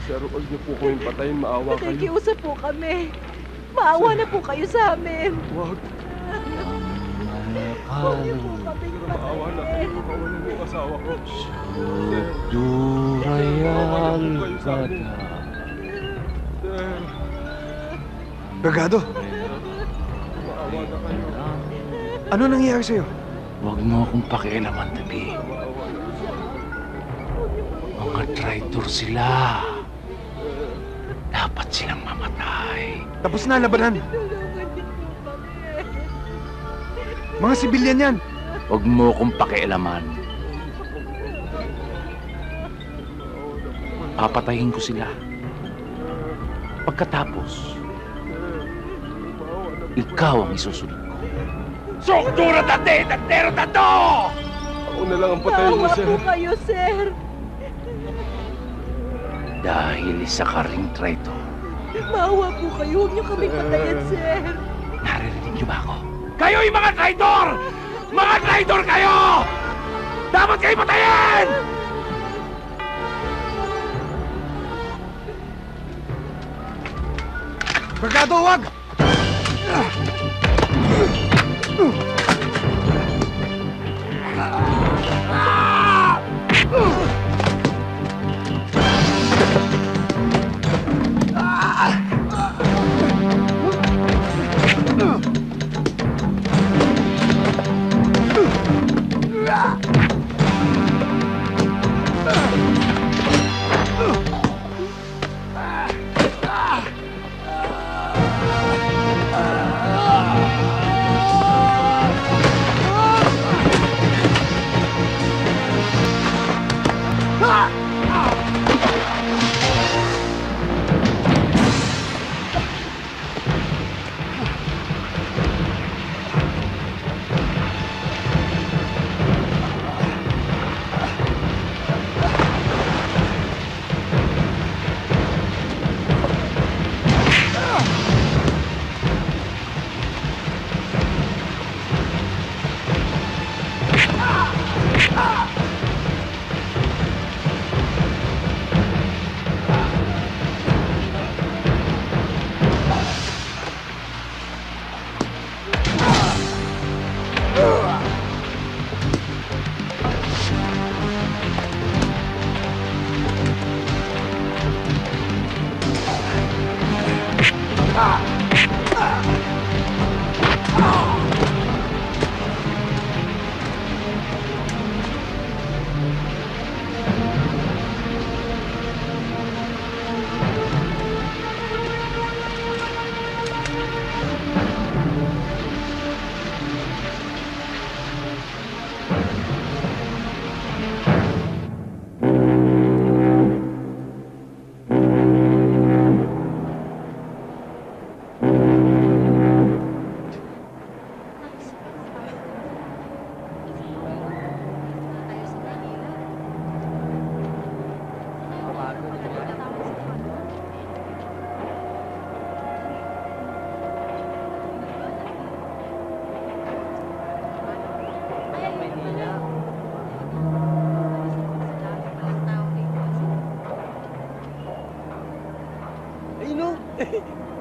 Sir, huwag niyo po kaming patayin. Maawa kayo. Nakikiusap po kami. Maawa na po kayo sa amin. Huwag. Huwag niyo po kaming Maawa na kayo. patayin. Makawalan niyo yung asawa ko. Durayal Sir. Brigado, Maawa na kayo. ano nangyayari sa'yo? Huwag mo akong pakialaman, Tabi. Maawa na. Mga traitor sila. Dapat silang mamatay. Tapos na ang labanan. Tulungan niyo po kami. Mga sibilyan yan. Huwag mo akong pakialaman. Papatayin ko sila. Pagkatapos, ikaw ang isusunod ko. Sokdura tate! Tantero tato! Ako na lang ang patayin niyo, Maawa sir. po kayo, sir. Dahil isa ka ring traitor. Maawa po kayo. Huwag niyo kaming patayin, sir. Naririnig niyo ba ako? Kayo'y mga traitor! Mga traitor kayo! Dapat kayo patayin! Brigado, wag!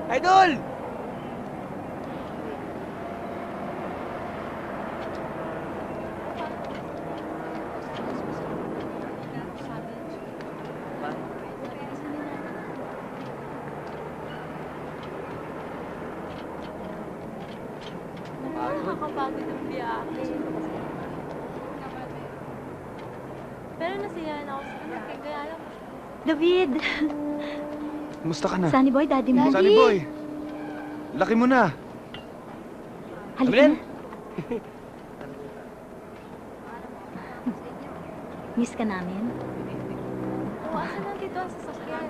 Idol! nakakapagod yung biyahe. Pero nasiyahan ako sa kanya. Kaya lang, David! Kumusta ka na? Sunny boy, daddy mo. Sunny boy! Laki mo na! Halika Amelin? na. Miss ka namin? asan nandito ang sasakyan?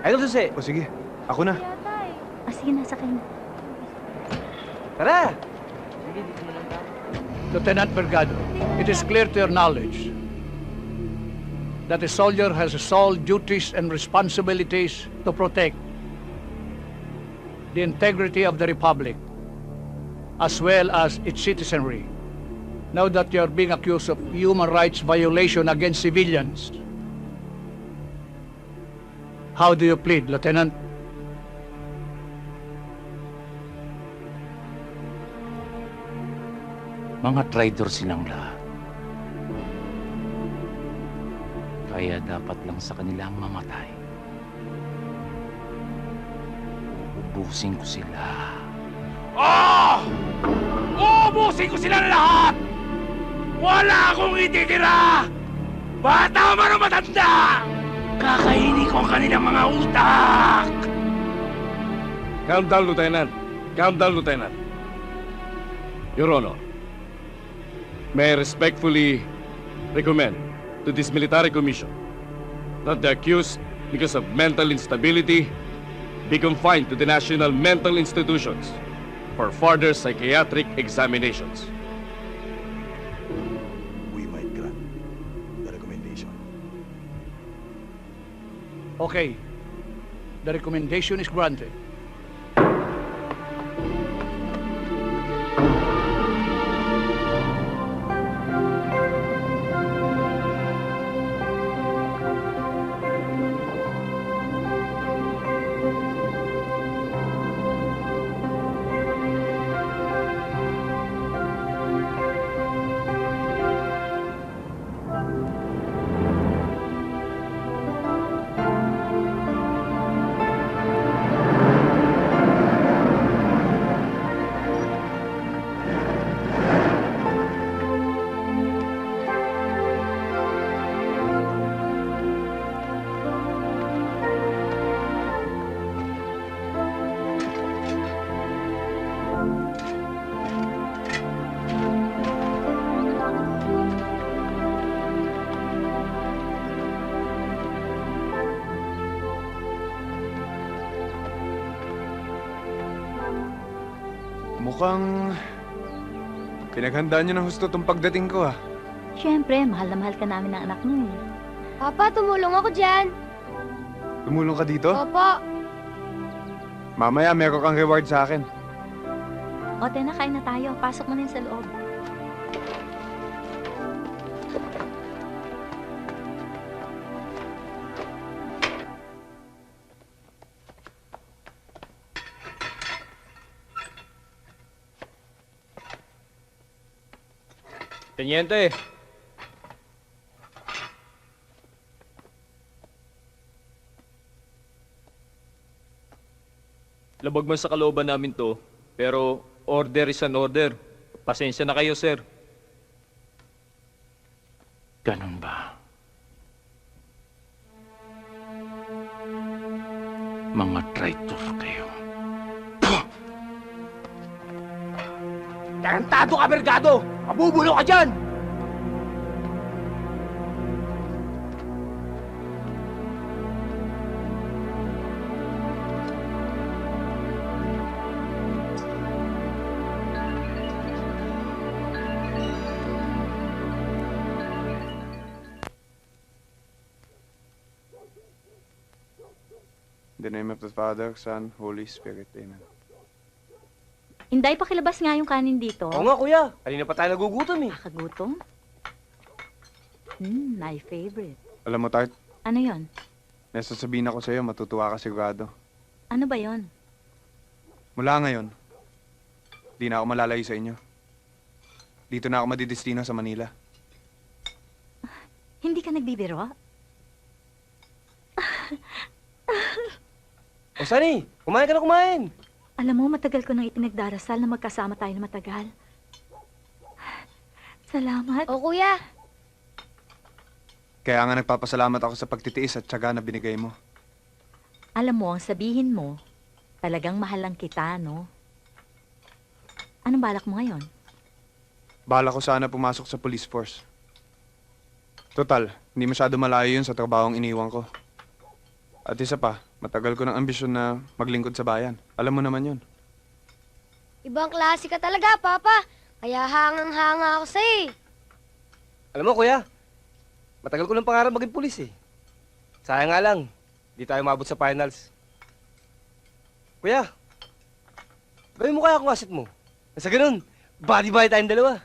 Idol Susi! O sige, ako na. Yata eh. Sige, nasa kayo. Tara! Lieutenant Bergado, it is clear to your knowledge that a soldier has sole duties and responsibilities to protect the integrity of the Republic as well as its citizenry. Now that you are being accused of human rights violation against civilians, how do you plead, Lieutenant? Mga traitor silang lahat. Kaya dapat lang sa kanilang mamatay. Uubusin ko sila. Oh! Uubusin ko sila lahat! Wala akong ititira! Bata man o matanda! Kakainin ko ang kanilang mga utak! Calm down, Lieutenant. Calm down, Lieutenant. Your Honor, may I respectfully recommend to this military commission that the accused, because of mental instability, be confined to the national mental institutions for further psychiatric examinations. We might grant the recommendation. Okay, the recommendation is granted. Mukhang pinaghandaan niyo ng husto tong pagdating ko, ah. Siyempre, mahal na mahal ka namin ng anak mo eh. Papa, tumulong ako dyan. Tumulong ka dito? Opo. Mamaya, meron kang reward sa akin. O, tena, kain na tayo. Pasok mo na yun sa loob. Teniente! Labag man sa kalooban namin to, pero order is an order. Pasensya na kayo, sir. Ganun ba? Mga traitor kayo. Tarantado ka, Bergado! Mabubulo ka dyan! In the name of the Father, Son, Holy Spirit. Amen. Inday, pakilabas nga yung kanin dito. Oo nga, kuya. Kanina pa tayo nagugutom eh. Nakagutom? My favorite. Alam mo, Tart, Ano yon? nasasabihin ako sa'yo, matutuwa ka sigurado. Ano ba yon? Mula ngayon, di na ako malalayo sa inyo. Dito na ako madidestino sa Manila. Hindi ka nagbibiro? O, Sunny, kumain ka na kumain. Alam mo, matagal ko nang ipinagdarasal na magkasama tayo na matagal. Salamat. O kuya, Kaya nga nagpapasalamat ako sa pagtitiis at tiyaga na binigay mo. Alam mo, ang sabihin mo, talagang mahal lang kita, no? Anong balak mo ngayon? Bala ko sana pumasok sa police force. Total, hindi masyado malayo yun sa trabahong iniwan ko. At isa pa, matagal ko ng ambisyon na maglingkod sa bayan. Alam mo naman yun. ibang klase ka talaga, Papa. Kaya hangang-hanga ako sa'yo. Alam mo, kuya, matagal ko ng pangarap maging pulis eh. Sayang nga lang, di tayo mabot sa finals. Kuya, gawin mo kaya kung asit mo. Sa ganun, body-body tayong dalawa.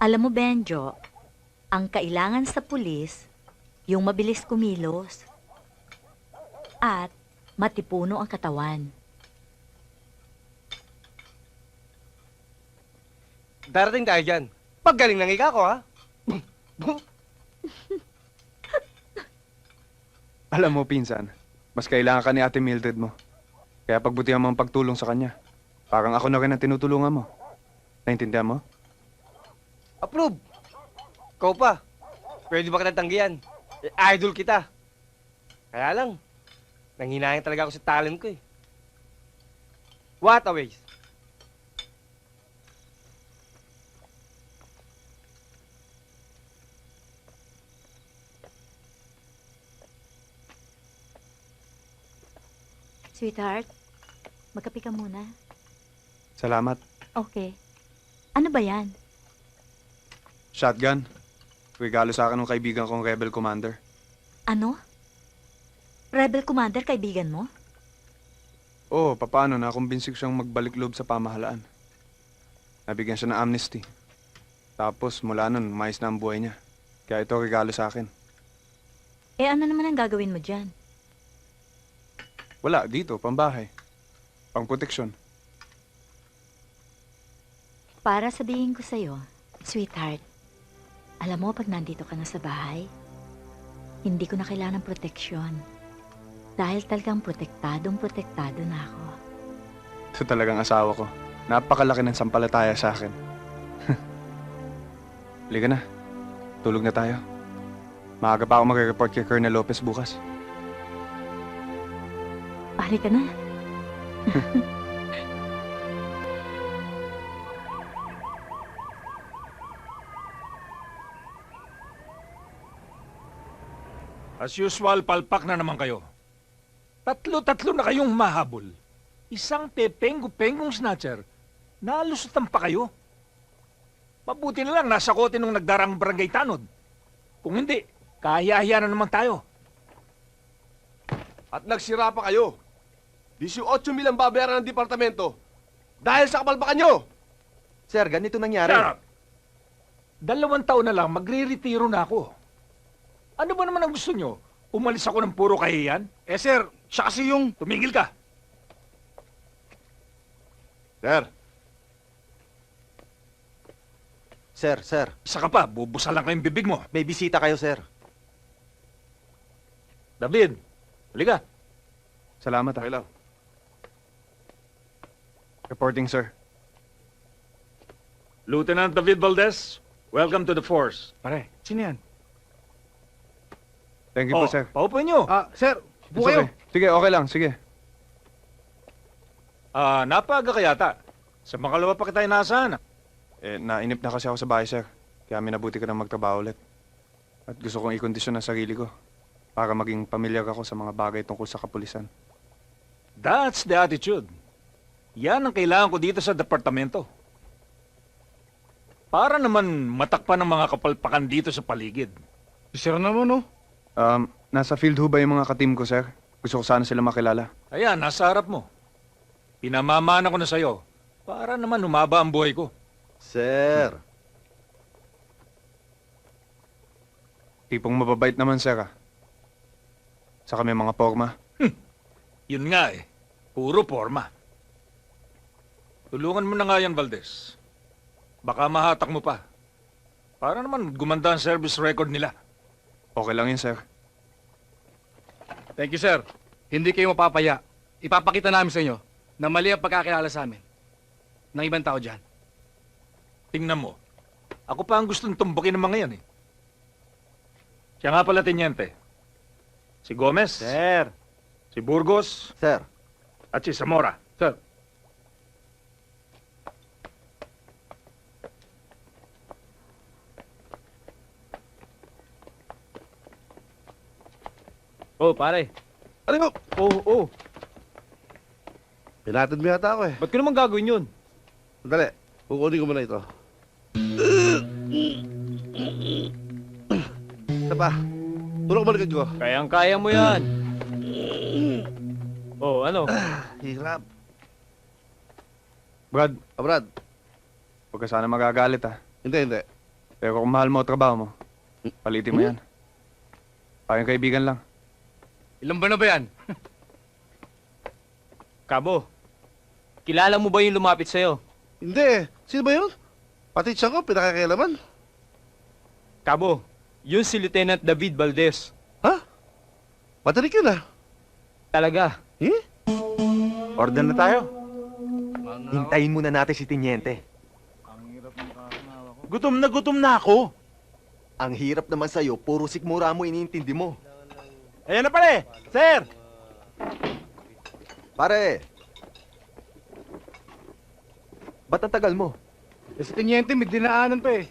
Alam mo, Benjo, ang kailangan sa pulis, yung mabilis kumilos at matipuno ang katawan. Darating tayo dyan. Paggaling ng ika ko, ha? Alam mo, pinsan, mas kailangan ka ni Ate Mildred mo. Kaya pagbutihan mo ang pagtulong sa kanya. Parang ako na rin ang tinutulungan mo. Naintindihan mo? Approve! Ikaw pa. Pwede ba kita tanggihan? Idol kita. Kaya lang, nanghinayang talaga ako sa talent ko eh. What a waste. Sweetheart, magkape ka muna. Salamat. Okay. Ano ba yan? Shotgun. Regalo sa akin ng kaibigan kong rebel commander. Ano? Rebel Commander, kaibigan mo? Oo, papaano na kumbinsi ko siyang magbalik loob sa pamahalaan. Nabigyan siya ng amnesty. Tapos mula nun, umayos na ang buhay niya. Kaya ito regalo sa akin. Eh, ano naman ang gagawin mo dyan? Wala, dito, pambahay. Pangproteksyon. Para sabihin ko sa'yo, sweetheart, alam mo, pag nandito ka na sa bahay, hindi ko na kailangan ng proteksyon. Dahil talagang protektado na ako. Ito talagang asawa ko. Napakalaki ng sampalataya sa akin. Halika na. Tulog na tayo. Maaga pa ako magre-report kay Colonel Lopez bukas. Pari ka na. As usual, palpak na naman kayo. Tatlo na kayong mahabol. Isang pepengo-pengong snatcher. Nalusutan pa kayo. Mabuti na lang nasa kote nung nagdarang barangay tanod. Kung hindi, kahiyahiya na naman tayo. At nagsira pa kayo. 18,000 ang babayaran ng departamento. Dahil sa kapalpakan nyo! Sir, ganito nangyari. Shut up! 2 taon na lang, magre-retiro na ako. Ano ba naman ang gusto nyo? Umalis ako ng puro kahiyan? Eh sir, siya kasi yung... Tumigil ka! Sir, sir, Isa ka pa, bubusa lang kayong bibig mo. may bisita kayo, sir. David, halika. Salamat, Okay lang. Reporting, sir. Lieutenant David Valdez, welcome to the force. Pare, sino yan? Thank you po, sir. Paupo nyo. Sir, It's okay. Sige, okay lang. Sige. Napaga ka yata. Sa makalawa pa kita inaasahan. Nainip na kasi ako sa bahay, sir. Kaya minabuti ka na magtrabaho ulit. At gusto kong ikondisyon ang sarili ko para maging pamilyar ako sa mga bagay tungkol sa kapulisan. That's the attitude. Yan ang kailangan ko dito sa departamento. Para naman matakpan ng mga kapalpakan dito sa paligid. Sir naman, no? Nasa field ho ba yung mga ka-team ko, sir? Gusto ko sana sila makilala. Ayan, nasa harap mo. Pinamamana ko na sa'yo para naman humaba ang buhay ko. Sir. Tipong mababait naman, sir, ah. Saka may mga forma. Yun nga eh. Puro forma. Tulungan mo na nga yan, Valdez. Baka mahatak mo pa. Para naman gumanda ang service record nila. Okay lang yun, sir. Thank you, sir. Hindi kayo mapapaya. Ipapakita namin sa inyo na mali ang pagkakilala sa amin ng ibang tao dyan. tingnan mo. Ako pa ang gustong tumbukin ng mga yan eh. Siya nga pala, Teniente. Si Gomez, Sir. si Burgos, Sir. at si Zamora. Sir. Oh, pare. Ano mo? Oh. Pinatid mo yata ako eh. Ba't ko naman gagawin yun? Sandali, kukunin ko muna ito. Isa pa. Tulog balikan ko. Kayang-kaya mo yan. Oh, ano? Hirap. Brad, Brad, huwag ka sana magagalit ah. hindi. Pero kung mahal mo ang trabaho mo, palitin mo yan. Parang kaibigan lang. Ilan ba na ba yan? Kabo, kilala mo ba yung lumapit sa'yo? Hindi. Sino ba yun? Pati siya ko, pinakakialaman. Kabo, yun si Lieutenant David Valdez. Ha? Matarik yun ah. Talaga. Eh? Order na tayo. Hintayin muna natin si Teniente. Gutom na ako. Ang hirap naman sa'yo, puro sikmura mo iniintindi mo. Ayan na pare, sir! Pare! Ba't ang tagal mo? Si Teniente, may dinaanan pa eh.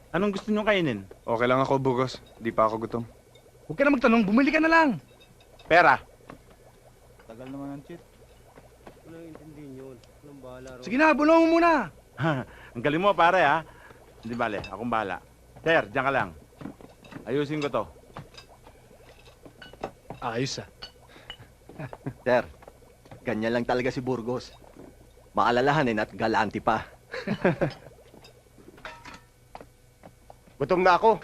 Anong gusto nyo kainin? Okay lang ako, Burgos. Di pa ako gutom. Huwag ka na magtanong, bumili ka na lang. Pera. Tagal naman ang cheat. Sige na, bulong mo muna. Ang galing mo pare ha. Hindi bale, akong bahala. Sir, diyan ka lang. Ayusin ko to. Ayos ah. Sir, ganyan lang talaga si Burgos. Maalalahanin at galanti pa. Gutom na ako.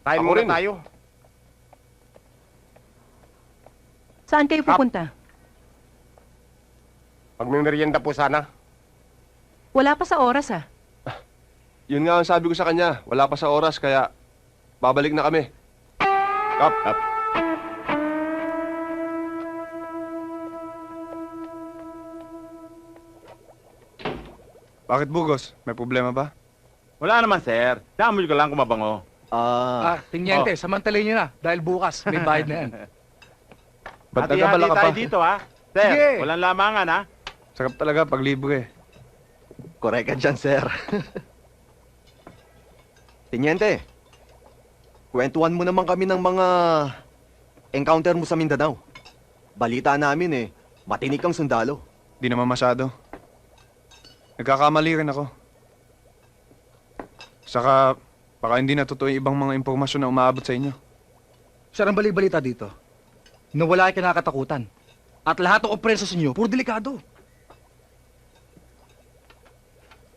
Kain Ako muna rin. tayo. Saan kayo pupunta? Magmimerienda po sana. Wala pa sa oras ah. Yun nga ang sabi ko sa kanya. Wala pa sa oras, kaya babalik na kami. Kap. Bakit, Burgos? May problema ba? Wala naman sir. Damoy ko lang kumabango. Teniente, samantalin nyo na. Dahil bukas, may bayad na yan. Ba't Hati-hati nagabala ka pa? tayo dito ha. Sir, Sige. walang lamangan ha. Sarap talaga pag libre. Correct ka dyan, sir. Teniente, kwentuhan mo naman kami ng mga encounter mo sa Mindanao. Balita namin eh, matinik kang sundalo. Di naman masyado. Nagkakamali rin ako. Saka, baka hindi na totoo yung ibang mga impormasyon na umaabot sa inyo. Sir, ang bali-balita dito, na wala kayo kinakatakutan. At lahat ng operensya sa inyo, puro delikado.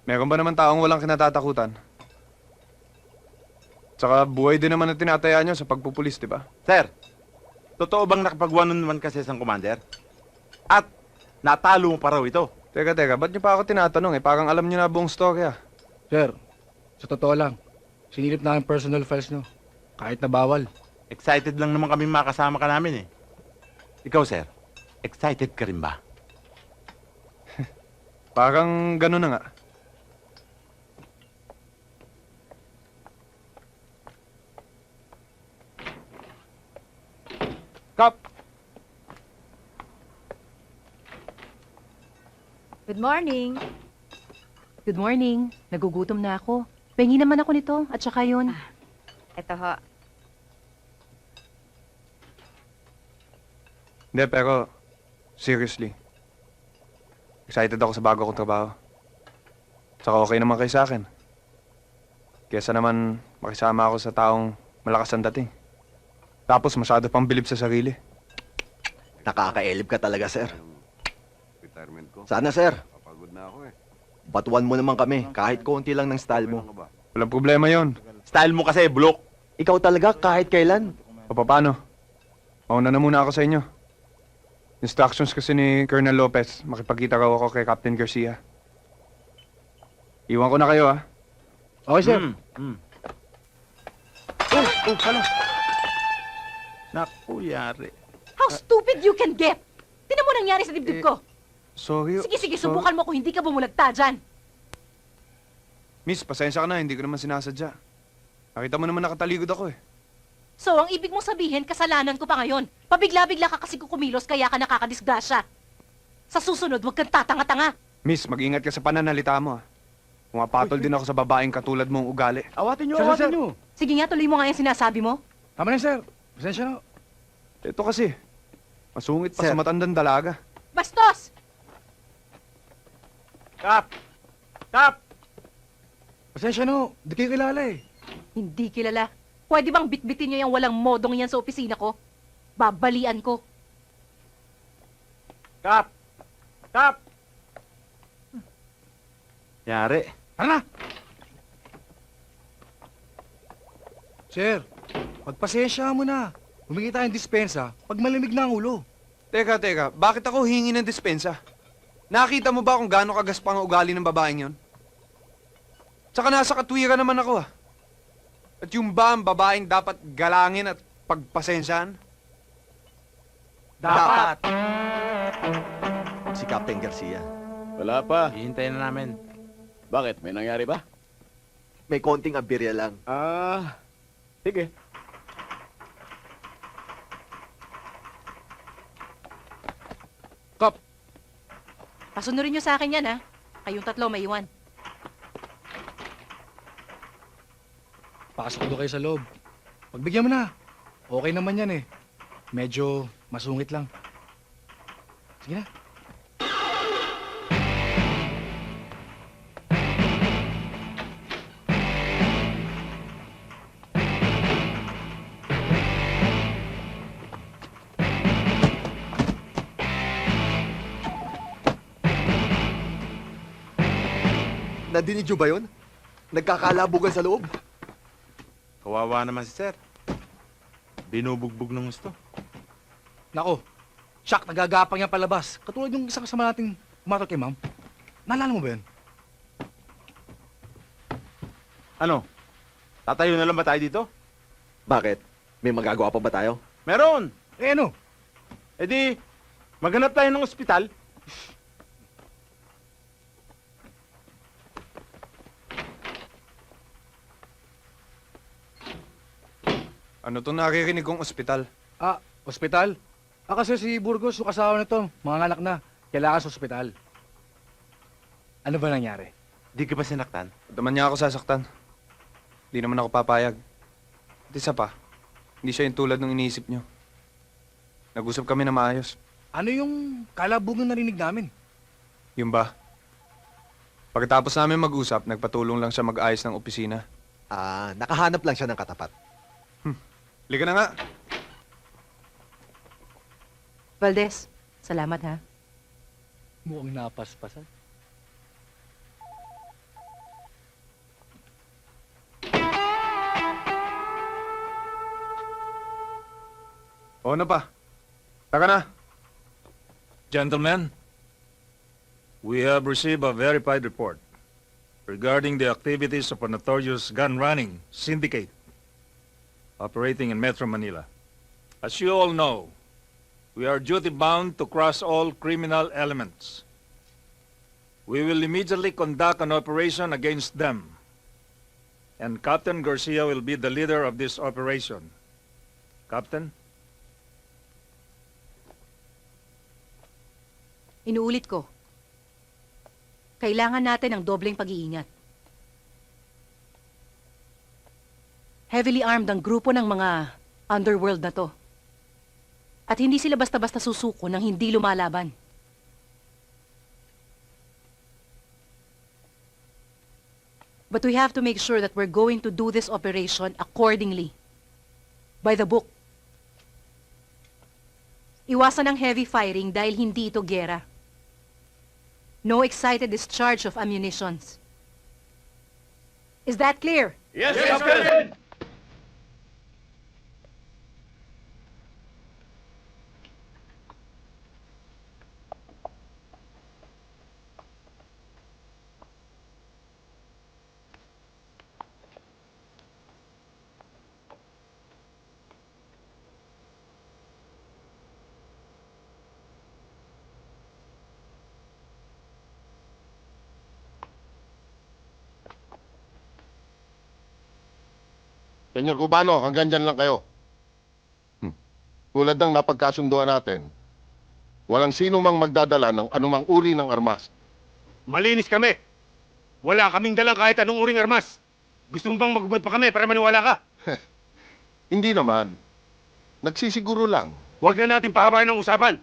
Meron ba naman taong walang kinatatakutan? Saka buhay din naman ang tinataya nyo sa pagpupulis, di ba? Sir, totoo bang nakapagwanon naman kasi isang commander? At natalo mo pa raw ito. Teka, ba't nyo pa ako tinatanong eh? Parang alam nyo na buong story ah. Sir, sa totoo lang, sinilip na ang personal files nyo. Kahit na bawal. Excited lang naman kami makasama ka namin eh. Ikaw sir, excited ka rin ba? Parang gano'n na nga. Kap, Good morning. Good morning. Nagugutom na ako. Pengi naman ako nito at saka yun. Ito ho. Hindi, pero seriously. Excited ako sa bago kong trabaho. Saka okay naman kayo sa akin. Kesa naman makisama ako sa taong malakas ang dating. Tapos masyado pang bilib sa sarili. Nakakaelib ka talaga, sir. Retirement ko. Sana, sir. Papagod na ako eh. Batuan mo naman kami, kahit konti lang ng style mo. Walang problema yon. Style mo kasi, bulok. Ikaw talaga, kahit kailan. O paano? Mauna na muna ako sa inyo. Instructions kasi ni Colonel Lopez, makipagkita raw ako kay Captain Garcia. Iwan ko na kayo ah. Okay, sir. Ano? Naku, yari. How stupid you can get! Tinan mo nangyari sa dibdib ko. Sorry. Sige, subukan mo kung hindi ka bumulagta dyan. Miss, pasensya ka na, hindi ko naman sinasadya. Nakita mo naman nakataligod ako eh. So, ang ibig mong sabihin, kasalanan ko pa ngayon. Pabigla-bigla ka kasi kumilos, kaya ka nakakadisgrasya. Sa susunod, huwag kang tatanga-tanga. Miss, mag-ingat ka sa pananalita mo ah. Pumapatol din ako sa babaeng katulad mong ugali. Awatin nyo, Sir, awatin sir. nyo. Sige nga, tuloy mo nga yung sinasabi mo. Tama na, sir. Pasensya na. Ito kasi, masungit pa Sir. sa matandang dalaga. Bastos! Kap! Kap! Pasensya na. Hindi kayo kilala eh. Hindi kilala. Pwede bang bitbitin niyo yung walang modong yan sa opisina ko? Babalian ko. Kap! Kap! Yari. Tara na! Sir, magpasensya mo na. Humingi tayong dispensa pag malamig na ang ulo. Teka, bakit ako hingi ng dispensa? Nakita mo ba kung gaano kagaspang ang ugali ng babaeng yon? Tsaka nasa katwiran naman ako ah. At yung ba ang babaeng dapat galangin at pagpasensyahan? Dapat. Si Captain Garcia. Wala pa. Hihintayin na namin. Bakit? May nangyari ba? May konting abirya lang. Sige. Kap! Pasunurin niyo sa akin yan, ha? Kayong tatlo may iwan. Pasok doon kayo sa loob. Pagbigyan mo na. Okay naman yan eh. Medyo masungit lang. Sige na. Nadinig nyo ba yun? Nagkakalabugan sa loob. Kawawa naman si Sir. Binubugbog ng gusto. Nako. Shock, nagagapang yan palabas. Katulad yung isa kasama nating umatot kay ma'am. Naalala mo ba yun? Ano? Tatayo na lang ba tayo dito? Bakit? May magagawa pa ba tayo? Meron! Eh ano? E di, maghanap tayo ng ospital. Ano itong naririnig kong ospital? Ospital? Kasi si Burgos, yung kasawa nito, mga anak na. Kailangan sa ospital. Ano ba nangyari? Di ka ba sinaktan? Ba't naman niya ako sasaktan? Hindi naman ako papayag. At isa pa, hindi siya yung tulad ng iniisip niyo. Nag-usap kami na maayos. Ano yung kalabugan narinig namin? Yung ba? Pagkatapos namin mag-usap, nagpatulong lang siya mag-ayos ng opisina. Nakahanap lang siya ng katapat. Liga na nga. Valdez, salamat, ha? Mukhang napaspasan. O na pa? Taka na. Gentlemen, we have received a verified report regarding the activities of a notorious gun-running syndicate operating in Metro Manila. As you all know, we are duty-bound to crush all criminal elements. We will immediately conduct an operation against them, and Captain Garcia will be the leader of this operation. Captain? Inuulit ko. Kailangan natin ng dobleng pag-iingat. Heavily armed ang grupo ng mga underworld na to. At hindi sila basta-basta susuko nang hindi lumalaban. But we have to make sure that we're going to do this operation accordingly. By the book. Iwasan ang heavy firing dahil hindi ito gera. No excited discharge of ammunitions. Is that clear? Yes, Captain! Senyor Cubano, hanggang dyan lang kayo. Tulad ng napagkasunduan natin, walang sino mang magdadala ng anumang uri ng armas. Malinis kami. Wala kaming dalang kahit anong uring armas. Gusto mo bang magubad pa kami para maniwala ka? Hindi naman. Nagsisiguro lang. Huwag na natin pahabayan ng usapan.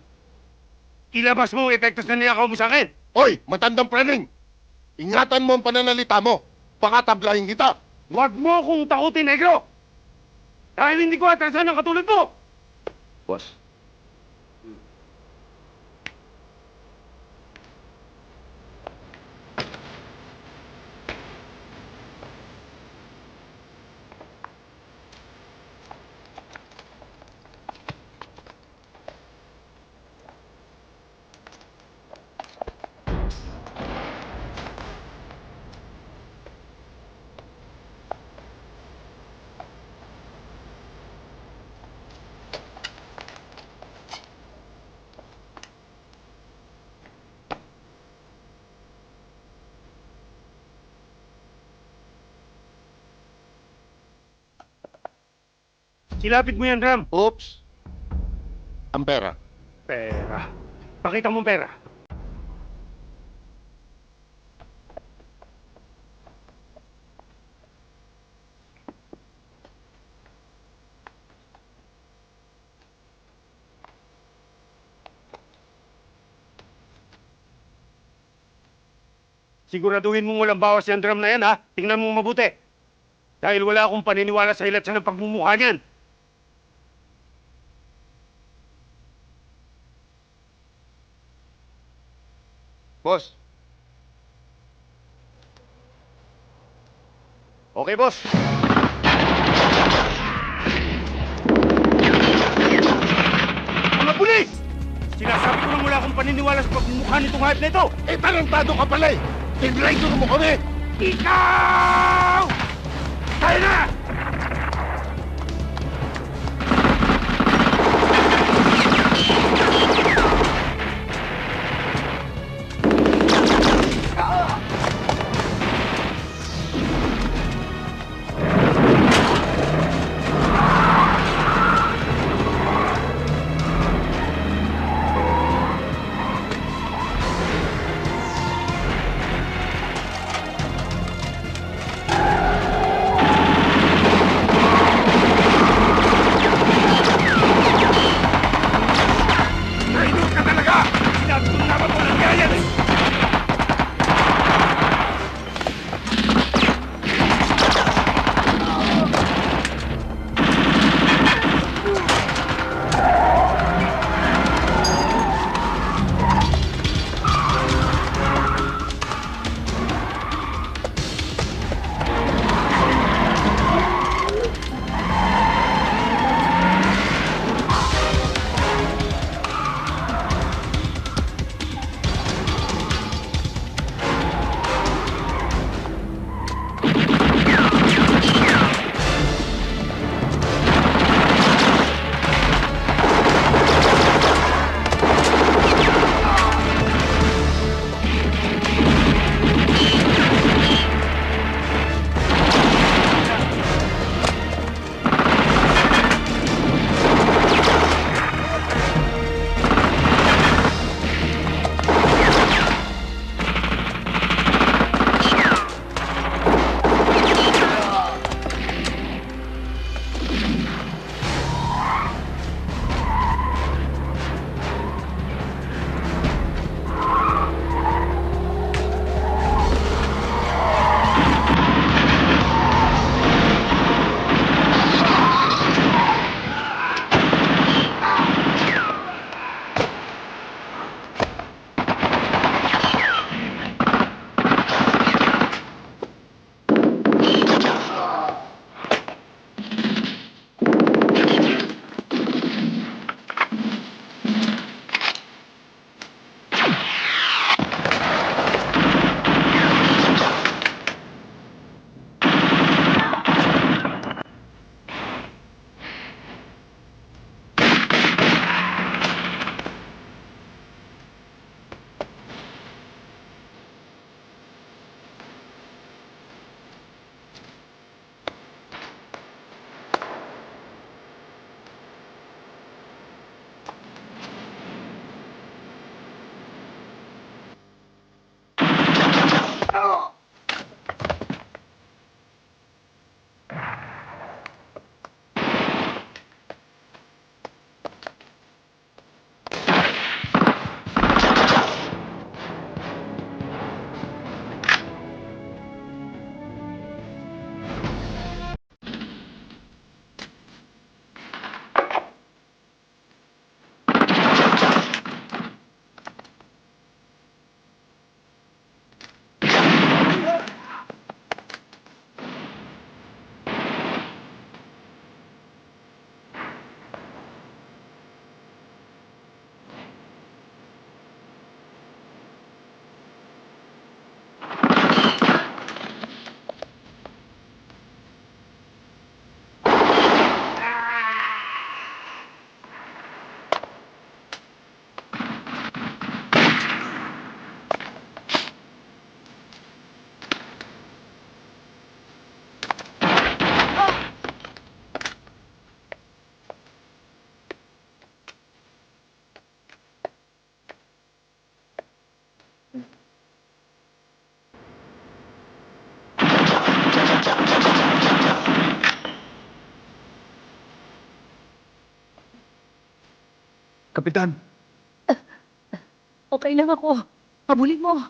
Ilabas mo ang epektos na niyakaw mo sa akin. Hoy, matandang praning! Ingatan mo ang pananalita mo. Pakatablahin kita. Huwag mo akong takutin, negro! Dahil hindi ko atrasan ng katulad mo! Boss. Silapit mo yan, Ram. Oops. Ang pera. Pera. Pakita mo ang pera. Siguraduhin mong walang bawas yung drum na yan, ha? Tingnan mo mabuti. Dahil wala akong paniniwala sa hilat sa ng pagmumukha niyan. Boss. Okay, boss. Mga pulis! Sinasabi ko nang wala akong paniniwala sa pagmumukha nitong hayop na ito! Eh, tarantado ka pala eh! Tinrider mo kami! Ikaw! Tayo na! Kapitan! Okay lang ako. Habulin mo.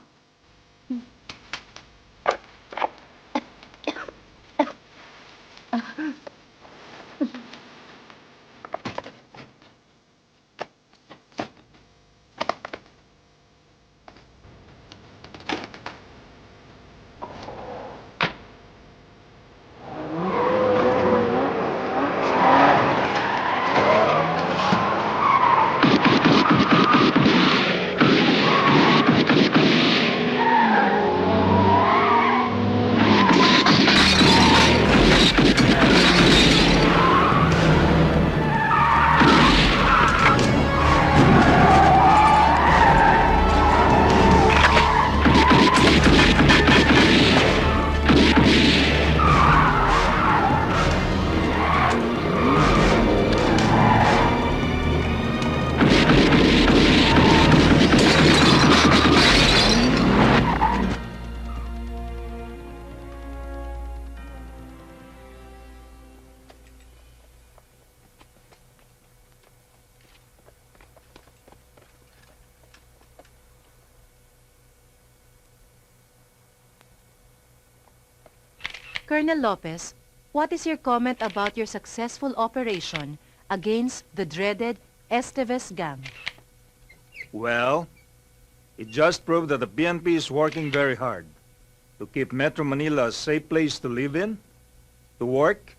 Colonel Lopez, what is your comment about your successful operation against the dreaded Esteves gang? Well, it just proved that the PNP is working very hard to keep Metro Manila a safe place to live in, to work,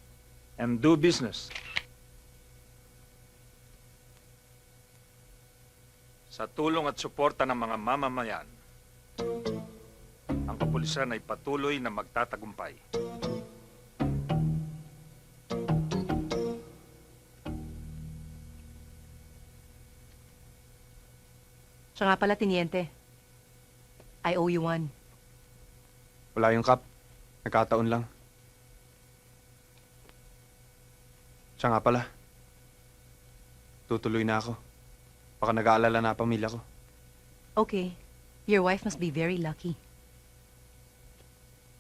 and do business. Sa tulong at suporta ng mga mamamayan, ang kapulisan ay patuloy na magtatagumpay. Siya nga pala, Tiniente. I owe you one. Wala yung Kap. Nagkataon lang. Siya nga pala. Tutuloy na ako. Baka nag-aalala na ang pamilya ko. Okay. Your wife must be very lucky.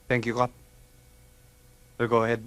Thank you, Kap. Well, go ahead.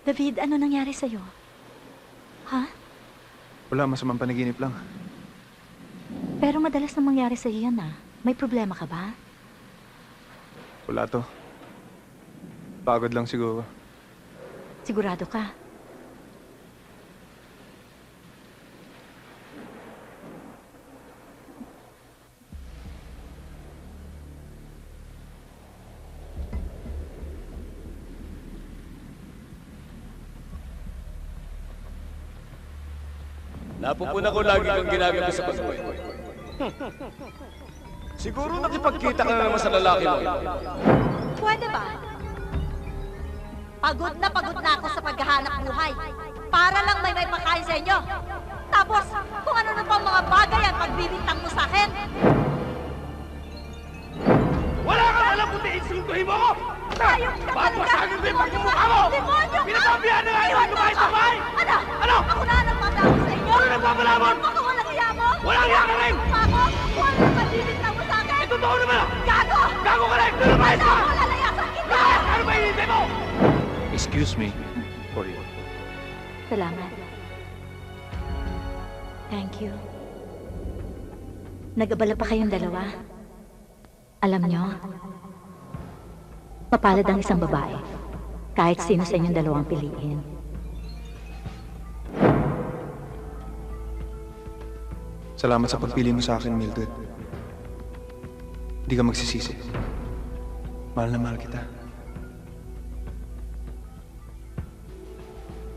David, ano nangyari sa'yo? Ha? Wala, masamang panaginip lang. Pero madalas na mangyari sa'yo yan, ah. May problema ka ba? Wala to. Pagod lang siguro. Sigurado ka? Napupuna ko lagi kang ginagawa sa pagbuhay. Siguro nakipagkita ka na naman sa lalaki mo. Pwede ba? Pagod na ako sa paghahanap buhay. Para lang may pakain sa inyo. Tapos, kung ano na pang mga bagay ang pagbibintang mo sa akin. Wala kang alam kung insultuhin mo ako! Ayok ka talaga! Babasagin ko yung pagmumukha mo! Demonyo ka! Pinapabihan na nga yung lumayo sa bahay! Ano? Ano? Ako na nagpapalabot sa inyo? Ano nagpapalabot? Ako walang iya mo? Walang iya ka rin! Ako? Kung ano na pagbibintang mo sa akin? Totoo naman! Gago! Gago ka rin! Lumayas ka! Ako lalayasan kita! Ano ba hinihintay mo? Excuse me for you. Salamat. Thank you. Nag-abala pa kayong dalawa. Alam nyo, mapalad ang isang babae, kahit sino sa inyong dalawang piliin. Salamat sa pagpili mo sa akin, Mildred. Hindi ka magsisisi. Mahal na mahal kita.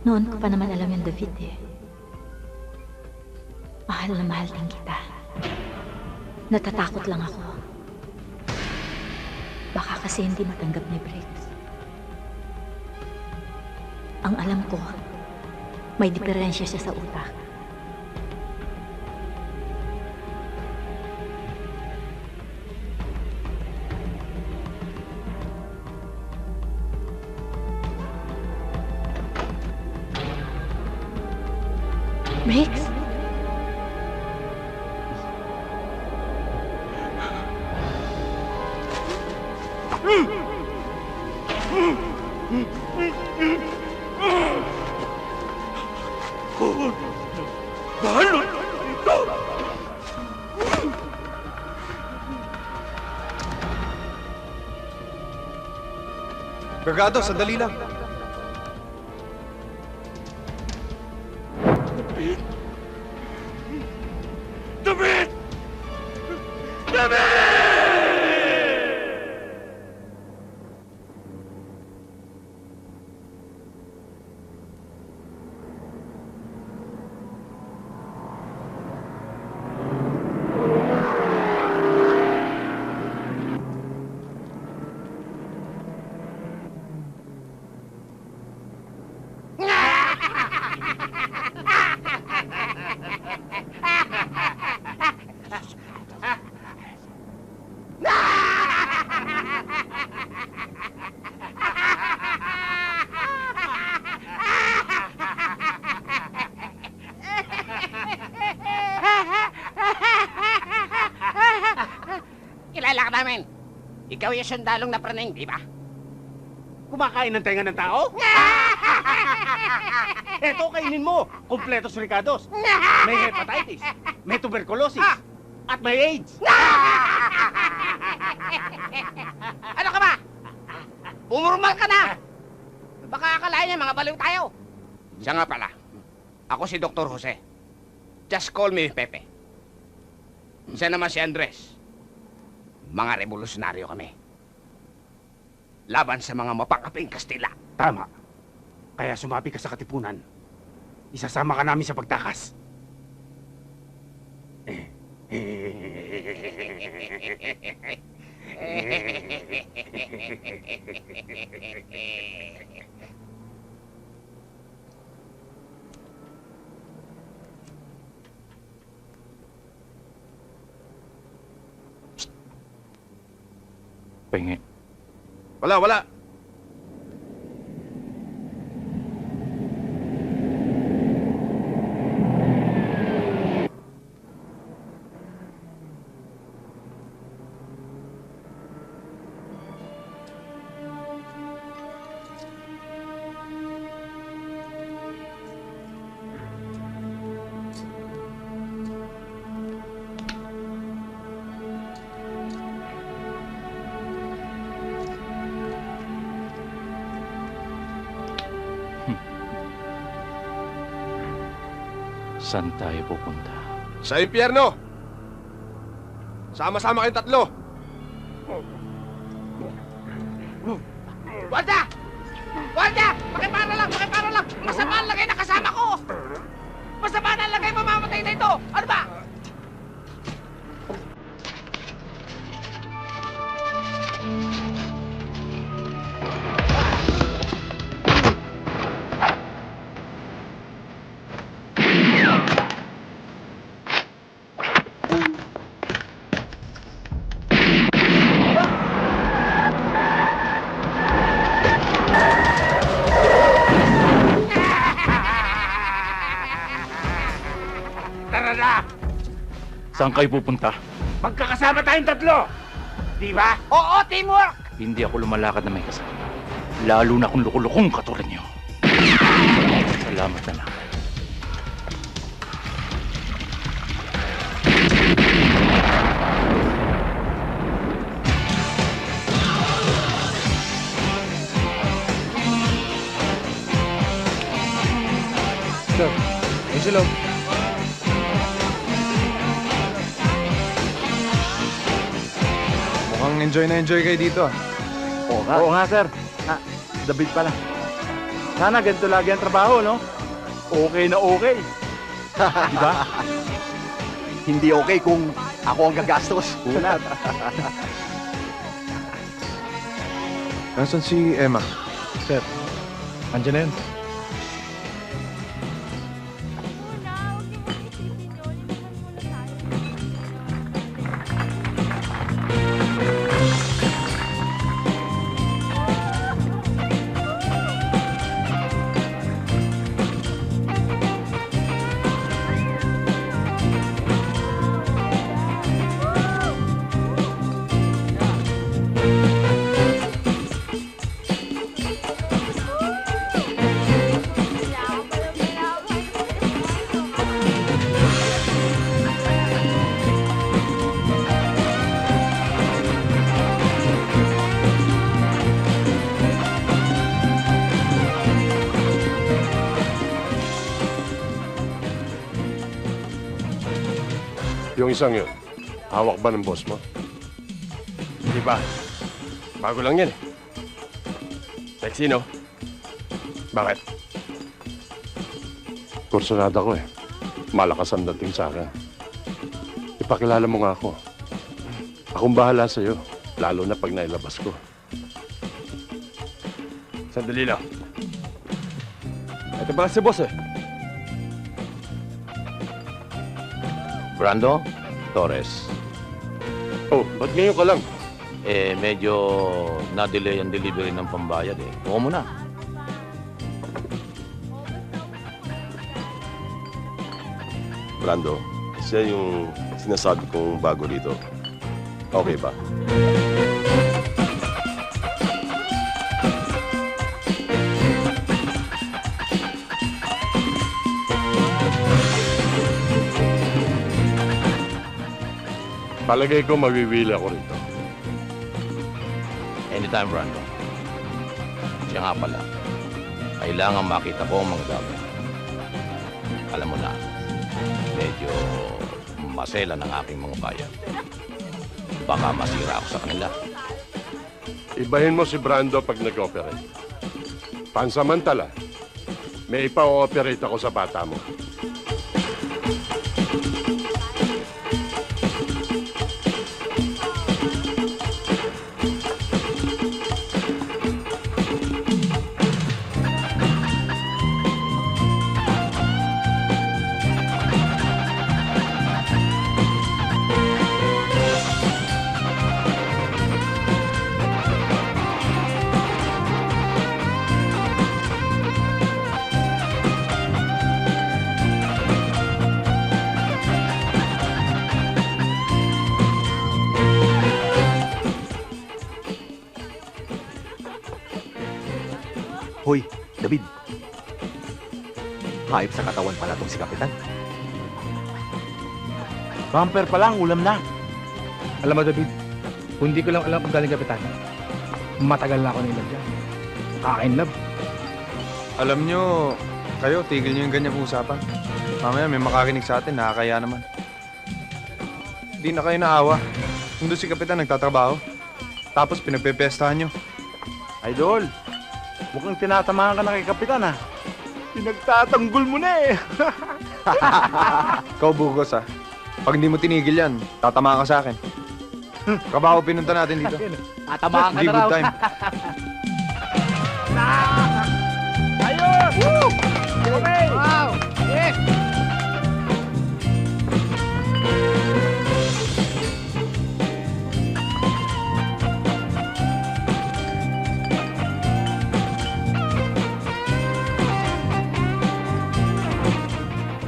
Noon ko pa naman alam yung David eh. Mahal na mahal din kita. Natatakot lang ako. Baka kasi hindi matanggap ni Briggs. Ang alam ko, may diferensya siya sa utak. Briggs? Balot ito! Brigado, sandali lang. David! David! Kilala ka namin. Ikaw yung sundalong na praning, di ba? Kumakain ng tenga ng tao? Eto, kainin mo. Kompletos ricados. May hepatitis, may tuberculosis, at may AIDS. Ano ka ba? Umurmal ka na! Baka akalain niya mga baliw tayo. Siya nga pala. Ako si Dr. Jose. Just call me Pepe. Siya naman si Andres. Mga revolusyonaryo kami. Laban sa mga mapangkaping Kastila. Tama. Kaya sumapi ka sa Katipunan. Isasama ka namin sa pagtakas. Pengi. Wala. Saan tayo pupunta? Sa impyerno! Sama-sama kayong tatlo! Wanda! Wanda! Pakipara lang! Masama ang lagay na kasama ko! Masama na ang lagay, mamamatay na ito! Ano ba? Tara na! Saan kayo pupunta? Magkakasama tayong tatlo! Di ba? Oo, teamwork! Hindi ako lumalakad na may kasama. Lalo na kung lukulukong katulad niyo. Salamat na lang. Sir, ayun sila. Mukhang enjoy na enjoy kayo dito ah. Oo nga, sir. David pala. Sana ganito lagi ang trabaho, no? Okay na okay. Diba? Hindi okay kung ako ang gagastos. Ulat. Nasaan si Emma? Sir, andyan na yun. Yung isang yun, hawak ba ng boss mo? Hindi ba? Bago lang yan eh. Sexy, no? Bakit? Kursunada ko eh. Malakas ang dating sa akin. Ipakilala mo nga ako. Akong bahala sa'yo, lalo na pag nailabas ko. Sandali lang. Ito ba si boss eh? Brando Torres. Oh, ba't ngayon ka lang? Medyo na-delay ang delivery ng pambayad eh. Buko mo na. Brando, siya yung sinasabi kong bago dito. Okay ba? Palagay ko mawiwili ako rito. Anytime, Brando. Siya nga pala. Kailangan makita ko ang mga gamit. Alam mo na, medyo masela ng aking mga bayan. Baka masira ako sa kanila. Ibahin mo si Brando pag nag-operate. Pansamantala, may ipa-operate ako sa bata mo. Hoy, David. Hayop sa katawan pala tong si Kapitan. Bumper pa lang, ulam na. Alam mo, David, kung di ko lang alam kung galing kapitan, matagal na ako nilab dyan. Kakainlab. Alam nyo, kayo, tigil nyo yung ganyang usapan. Mamaya may makarinig sa atin, nakakaya naman. Di na kayo naawa. Kung doon si Kapitan nagtatrabaho, tapos pinagpepestahan nyo. Idol, mukhang tinatamaan ka na kay Kapitan, ha? Pinagtatanggol mo na eh. Ikaw, Burgos, ha? Pag hindi mo tinigil yan, tatamaan ka sa akin. Trabaho pinunta natin dito. Tatamaan ka Hindi na good raw. time. Ayun! Woo! Okay! Wow! Yes!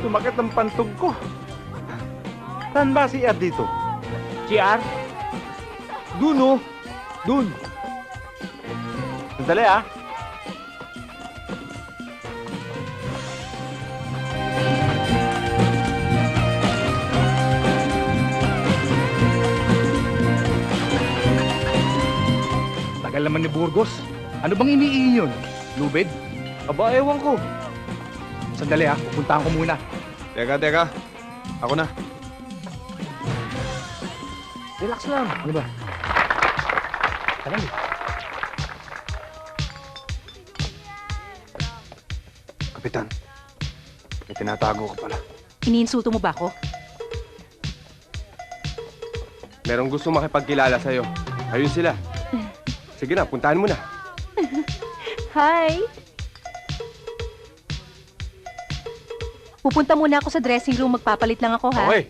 Sumakit ang pantog ko. Saan ba si R dito? Si R? Dun, oh. Dun. Sandali, ah. Tagal naman ni Burgos. Ano bang iniiin yun? Lubid? Aba, ewan ko. Sandali ha, pupuntahan ko muna. Teka. Ako na. Relax lang. Ano ba? Tagal. Kapitan, may tinatago ko pala. Iniinsulto mo ba ako? Merong gusto makipagkilala sa'yo. Ayun sila. Sige na, puntahan mo na. Hi! Pupunta muna ako sa dressing room. Magpapalit lang ako, ha? Okay.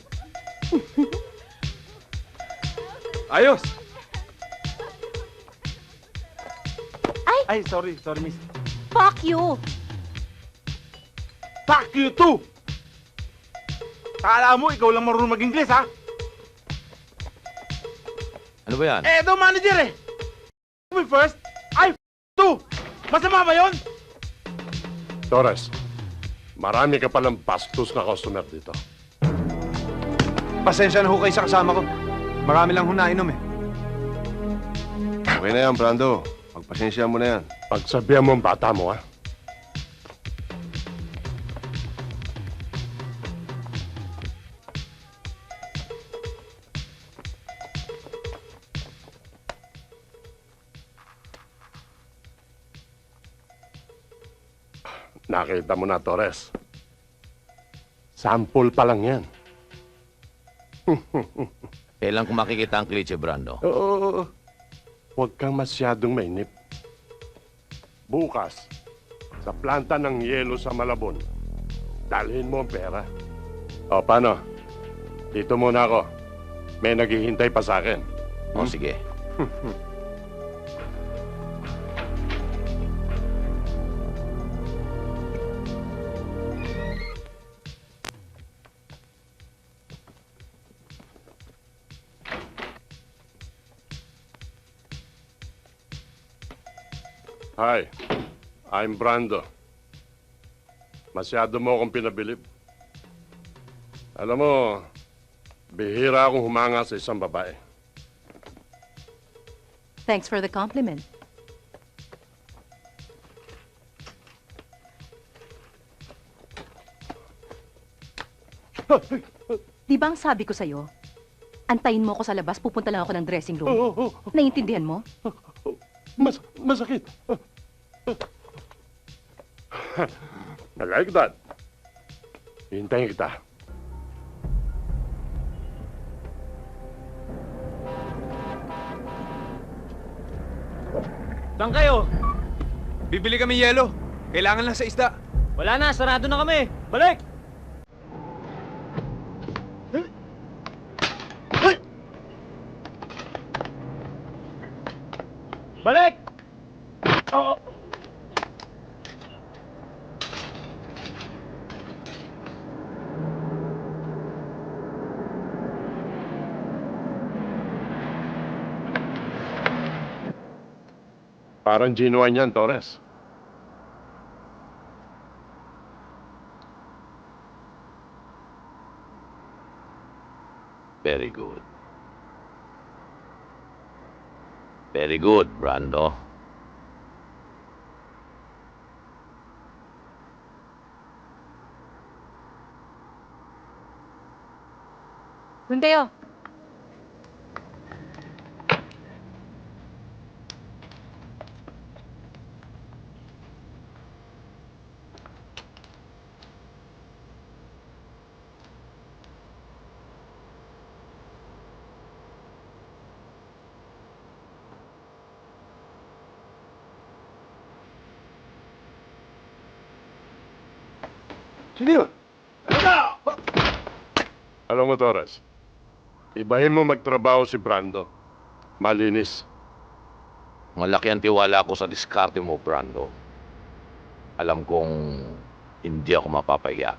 Ayos! Ay, sorry, miss. Fuck you! Fuck you too! Akala mo, ikaw lang marunong mag-Ingles, ha? Ano ba yan? Eh, ito manager eh! Me first, I too! Masama ba yun? Torres, marami ka palang bastos na customer dito. Pasensya na ho kayo sa kasama ko. Marami lang ho nainom eh. Okay na yan, Brando. Pagpasensya mo na yan. Pagsabihan mo ang bata mo, ha? Nakita mo na, Torres. Sample pa lang yan. Kailan ko makikita ang klitse, Brando? Oo. Huwag kang masyadong mainip. Bukas, sa planta ng yelo sa Malabon, dalhin mo ang pera. O, paano? Dito muna ako. May naghihintay pa sa akin. O, sige. Hi, I'm Brando. Masyado mo akong pinabilib. Alam mo, bihira akong humanga sa isang babae. Thanks for the compliment. Di ba ang sabi ko sa'yo, antayin mo ako sa labas, pupunta lang ako ng dressing room. Naiintindihan mo? Masakit. I like that. Hintayin kita. Saan kayo? Bibili kami yelo. Kailangan lang sa isda. Wala na, sarado na kami. Balik! Balik! Oo. Parang genuine yan, Torres. Very good. Very good, Brando. Doon kayo. Sino yun? Alam mo, Torres, ibahin mo magtrabaho si Brando. Malinis. Malaki ang tiwala ko sa diskarte mo, Brando. Alam kong hindi ako mapapahiya.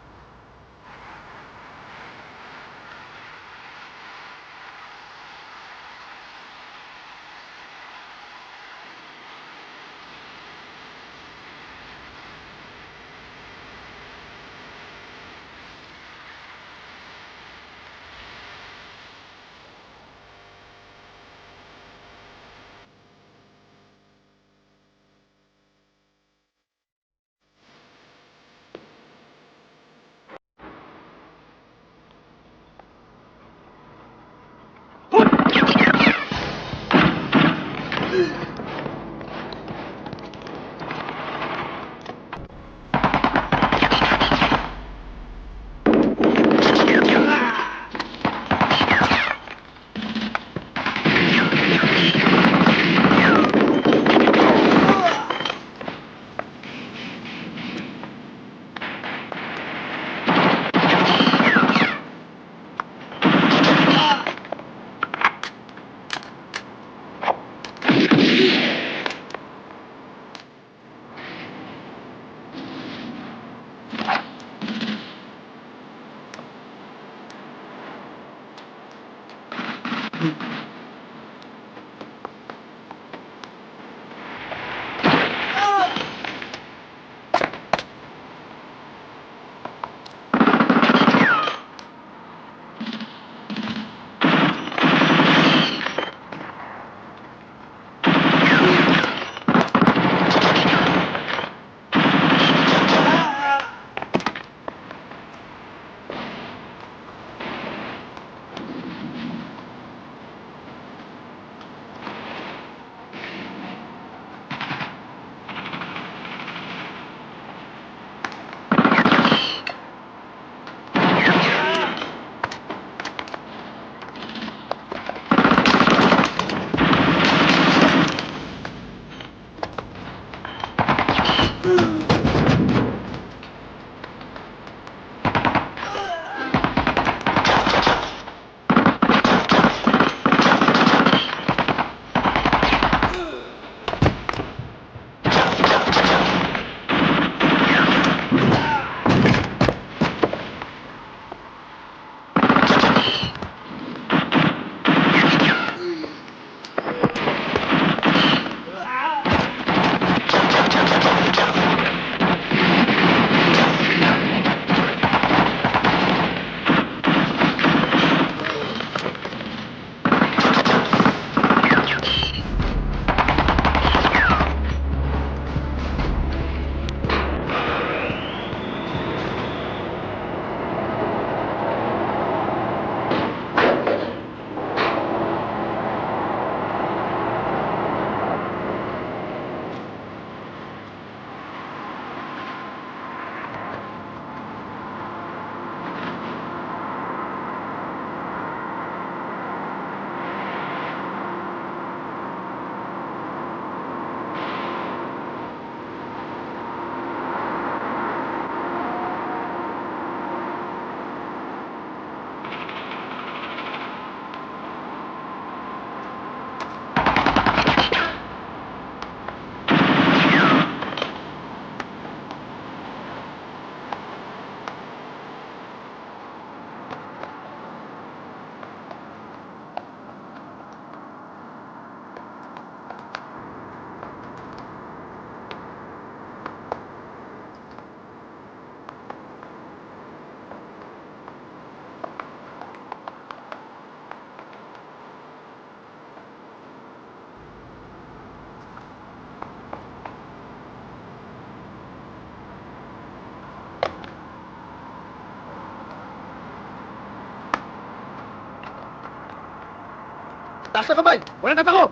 Taas na kamay! Walang katako!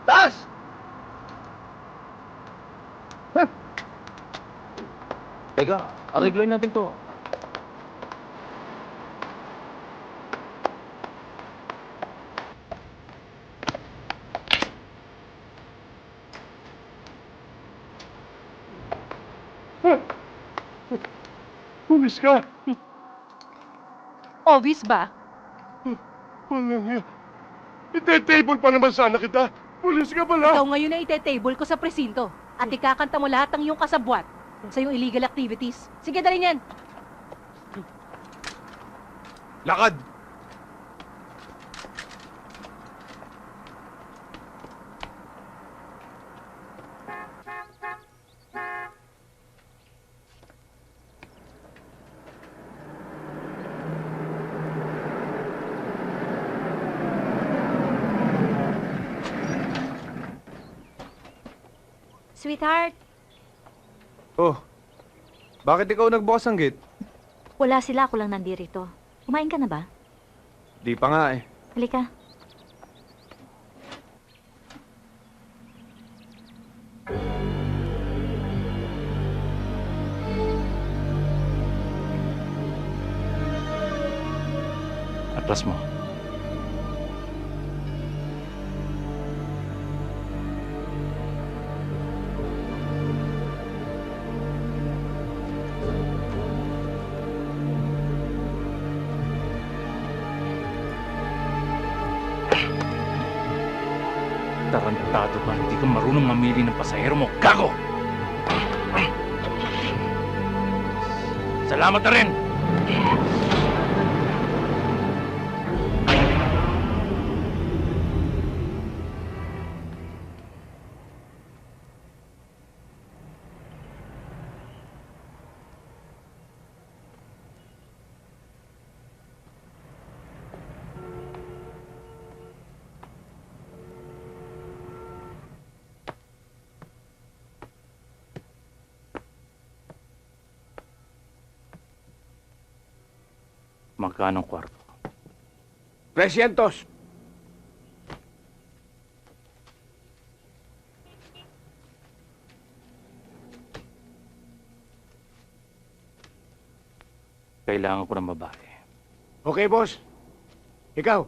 Taas! Teka, arigloin natin to. Pulis ka! Obvious ba? Ite-table pa naman sana kita. Pulis ka pala. Ikaw ngayon na ite-table ko sa presinto at ikakanta mo lahat ng iyong kasabwat sa iyong illegal activities. Sige, dali niyan. Lakad! Sweetheart, Oh, bakit ikaw nagbukas ng gate? wala sila. Ako lang nandirito. Kumain ka na ba? Di pa nga eh. Halika. Atras mo. Tarantado ka, hindi ka marunong mamili ng pasahero mo. Gago! Salamat na rin! Magkano ang kwarto? 300. Kailangan ko ng babae. Okay, boss. Ikaw.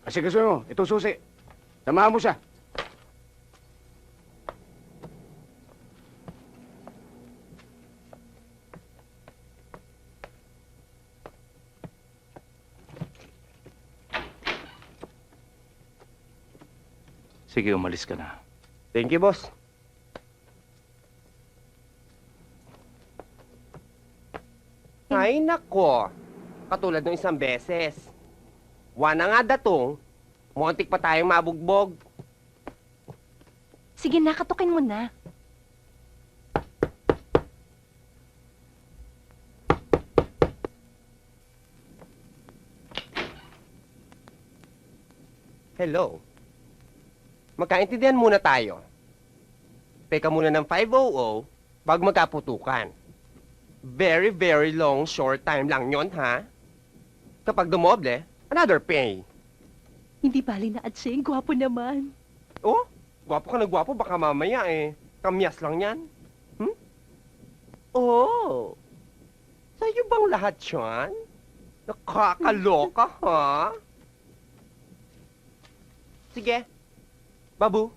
Kasi gusto mo, ito susi. Samahan mo siya. Sige, umalis ka na. Thank you, boss. Ay, nako. Katulad ng isang beses. Wana nga datong, muntik pa tayong mabugbog. Sige na, katukin mo na. Hello. Magkaintindihan muna tayo. Teka muna ng 500 bago magkaputukan. Very, very long, short time lang yon, ha? Kapag dumoble, another pay. Hindi bali na, Adsing. Gwapo naman. Oh, gwapo ka na gwapo, baka mamaya kamyas lang yan. Hmm? Oh, sa'yo bang lahat yan? Nakakaloka, ha? Sige, Babu.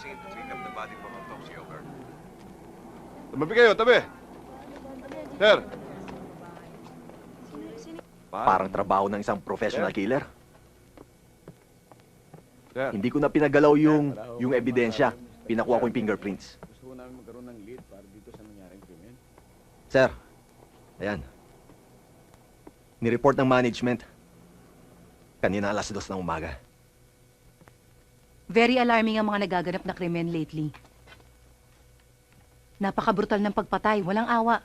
scene to take up the body for autopsy, over. Tumabi kayo, tabi. Sir. Parang trabaho ng isang professional Sir. killer. Sir. Hindi ko na pinagalaw yung ebidensya. Pinakuha ko yung fingerprints. Gusto ko namin magkaroon ng lead para dito sa nangyaring krimen. Sir, ayan. Nireport ng management. Kanina alas 2 ng umaga. Very alarming ang mga nagaganap na krimen lately. Napaka-brutal ng pagpatay, walang awa.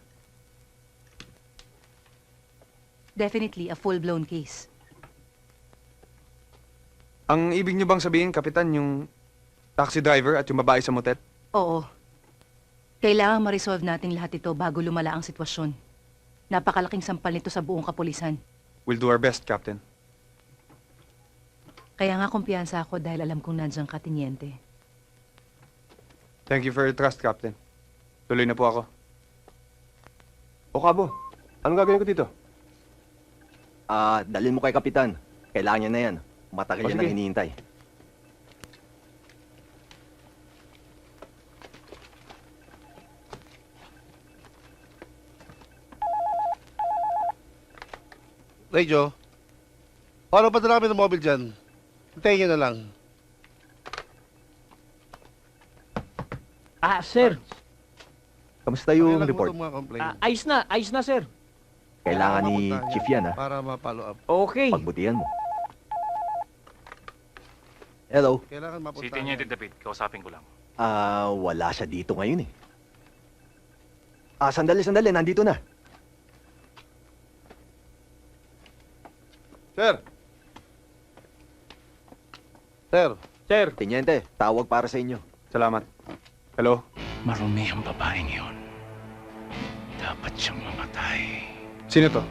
Definitely a full-blown case. Ang ibig niyo bang sabihin, Kapitan, yung taxi driver at yung babae sa motel? Oo. Kailangan ma-resolve natin lahat ito bago lumala ang sitwasyon. Napakalaking sampal nito sa buong kapulisan. We'll do our best, Captain. Kaya nga kumpiyansa ako dahil alam kong nandiyan ka, Teniente. Thank you for your trust, Captain. Tuloy na po ako. O Kabo, anong gagawin ko dito? Dalhin mo kay Kapitan. Kailangan niya na yan. Matagal O, yan sige. ang hinihintay. Radio, paano padala kami ng mobile dyan? Hintayin nyo na lang. Sir. Kamusta yung Pakialam mo report? itong mga complaint. Ayos na, sir. Kailangan ni Mapuntahan Chief yan yan, ha? Para ma-follow up. Okay. Pagbutihan mo. Hello? Kailangan mapuntahan. Si Teniente David, kausapin ko lang. Wala siya dito ngayon, eh. Sandali. Nandito na. Sir. Sir. Teniente, tawag para sa inyo. Salamat. Hello? Marumi ang babaeng yon. Dapat siyang mamatay. Sino to?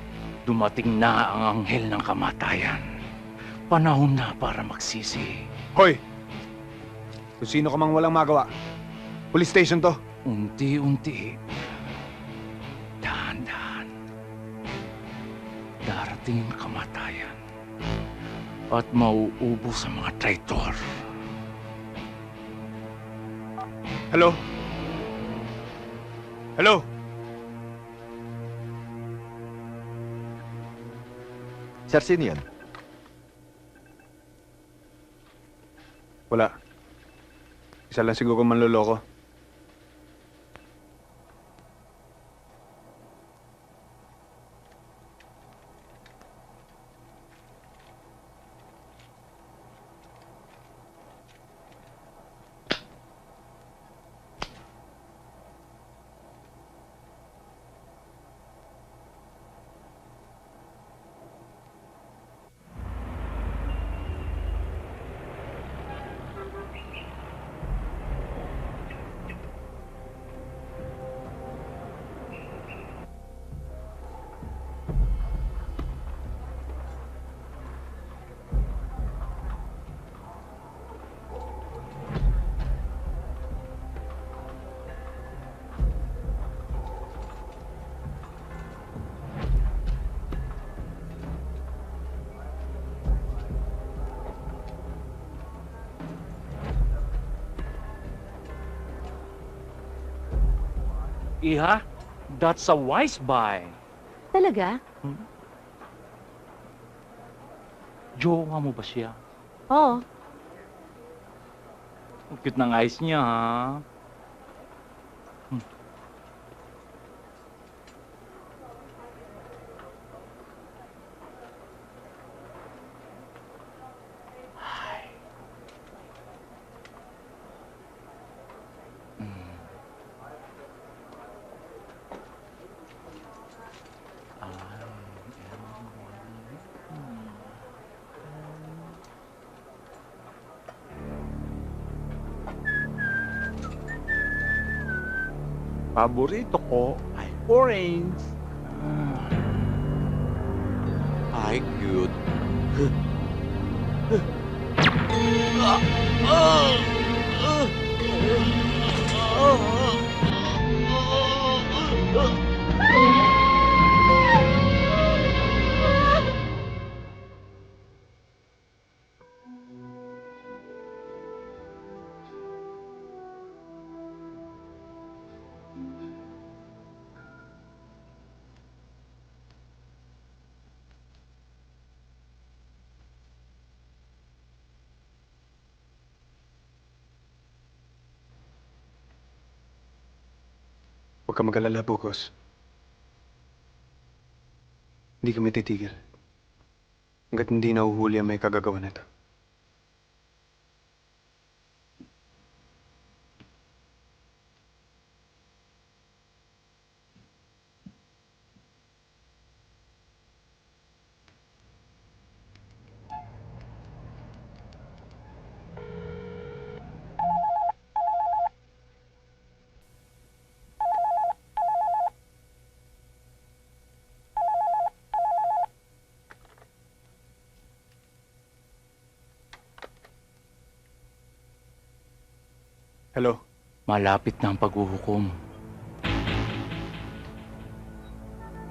Dumating na ang anghel ng kamatayan. Panahon na para magsisi. Hoy! Kung sino ka mang walang magawa. Police station to. Unti-unti. Dahan-dahan. Darating ang kamatayan. At mauubos ang mga traitor. Hello? Hello? Sir, sino yan? Wala. Isa lang siguro manloloko. Iha, that's a wise buy. Talaga? Jowa mo ba siya? Oo. Ang cute ng eyes niya, ha? Paborito ko ay orange. Ay, cute. Huwag ka mag-alala, Bugos. Hindi kami titigil. Hanggat hindi nahuhuli ang may kagagawa nito. Hello? Malapit na ang paghuhukom.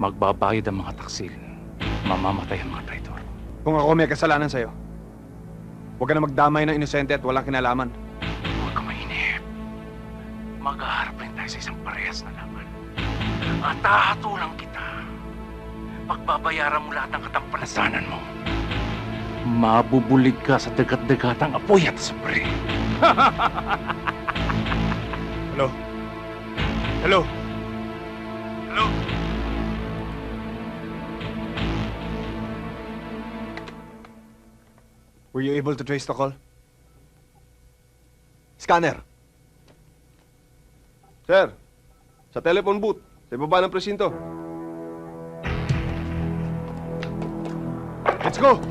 Magbabayad ang mga taksil. Mamamatay ang mga traitor. Kung ako may kasalanan sa'yo, huwag ka na magdamay ng inosente at walang kinalaman. Huwag ka mainip. Maghaharap rin tayo sa isang parehas na laban. At hahatulang kita. Pagbabayaran mo lahat ng katampalasanan mo. Mabubulig ka sa dagat-dagatang apoy at sapre. Hello? Hello? Hello? Were you able to trace the call? Scanner. Sir, sa telephone booth, sa ibaba ng presinto. Let's go!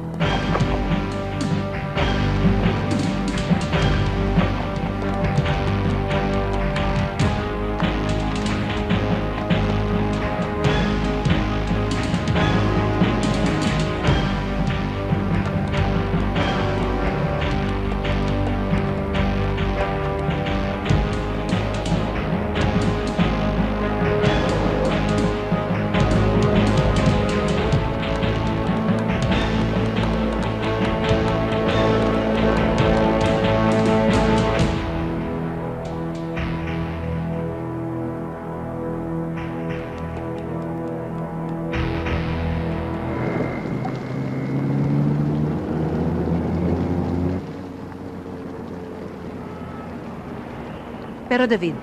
Pero David,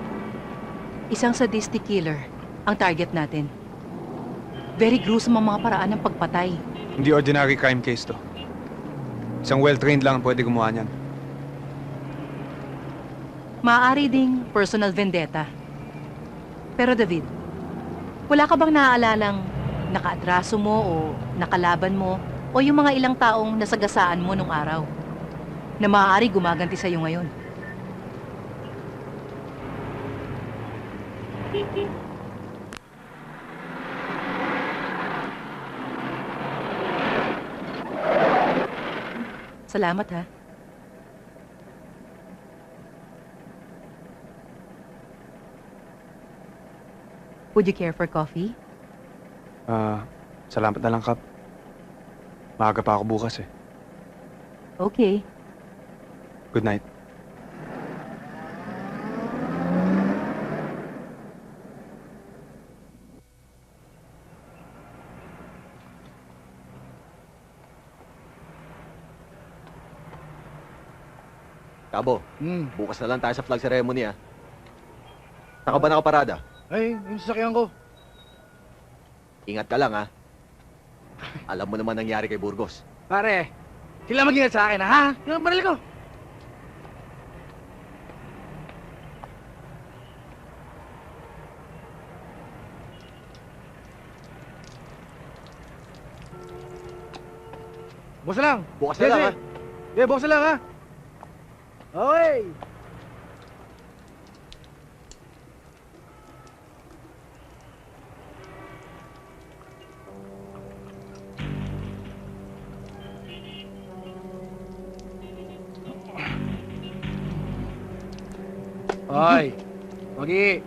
isang sadistic killer ang target natin. Very gruesome ang mga paraan ng pagpatay. Hindi ordinary crime case to. Isang well-trained lang ang pwede gumawa niyan. Maaari ding personal vendetta. Pero David, wala ka bang naaalalang nakaatraso mo o nakalaban mo o yung mga ilang taong nasagasaan mo nung araw na maaari gumaganti sa'yo ngayon? Salamat ha. Would you care for coffee? Salamat na lang, Kap. Maaga pa ako bukas eh. Okay. Good night. Kabo, bukas na lang tayo sa flag ceremony, ah. Saka ba nakaparada? Ay, yung sasakyan ko. Ingat ka lang, ha? Alam mo naman nangyari kay Burgos. Pare, sila mag-ingat sa akin, ha? Yung baril ko. Bukas na lang. Bukas na lang, ha? Bukas na lang, ha? Okay. Hoy, Pogi.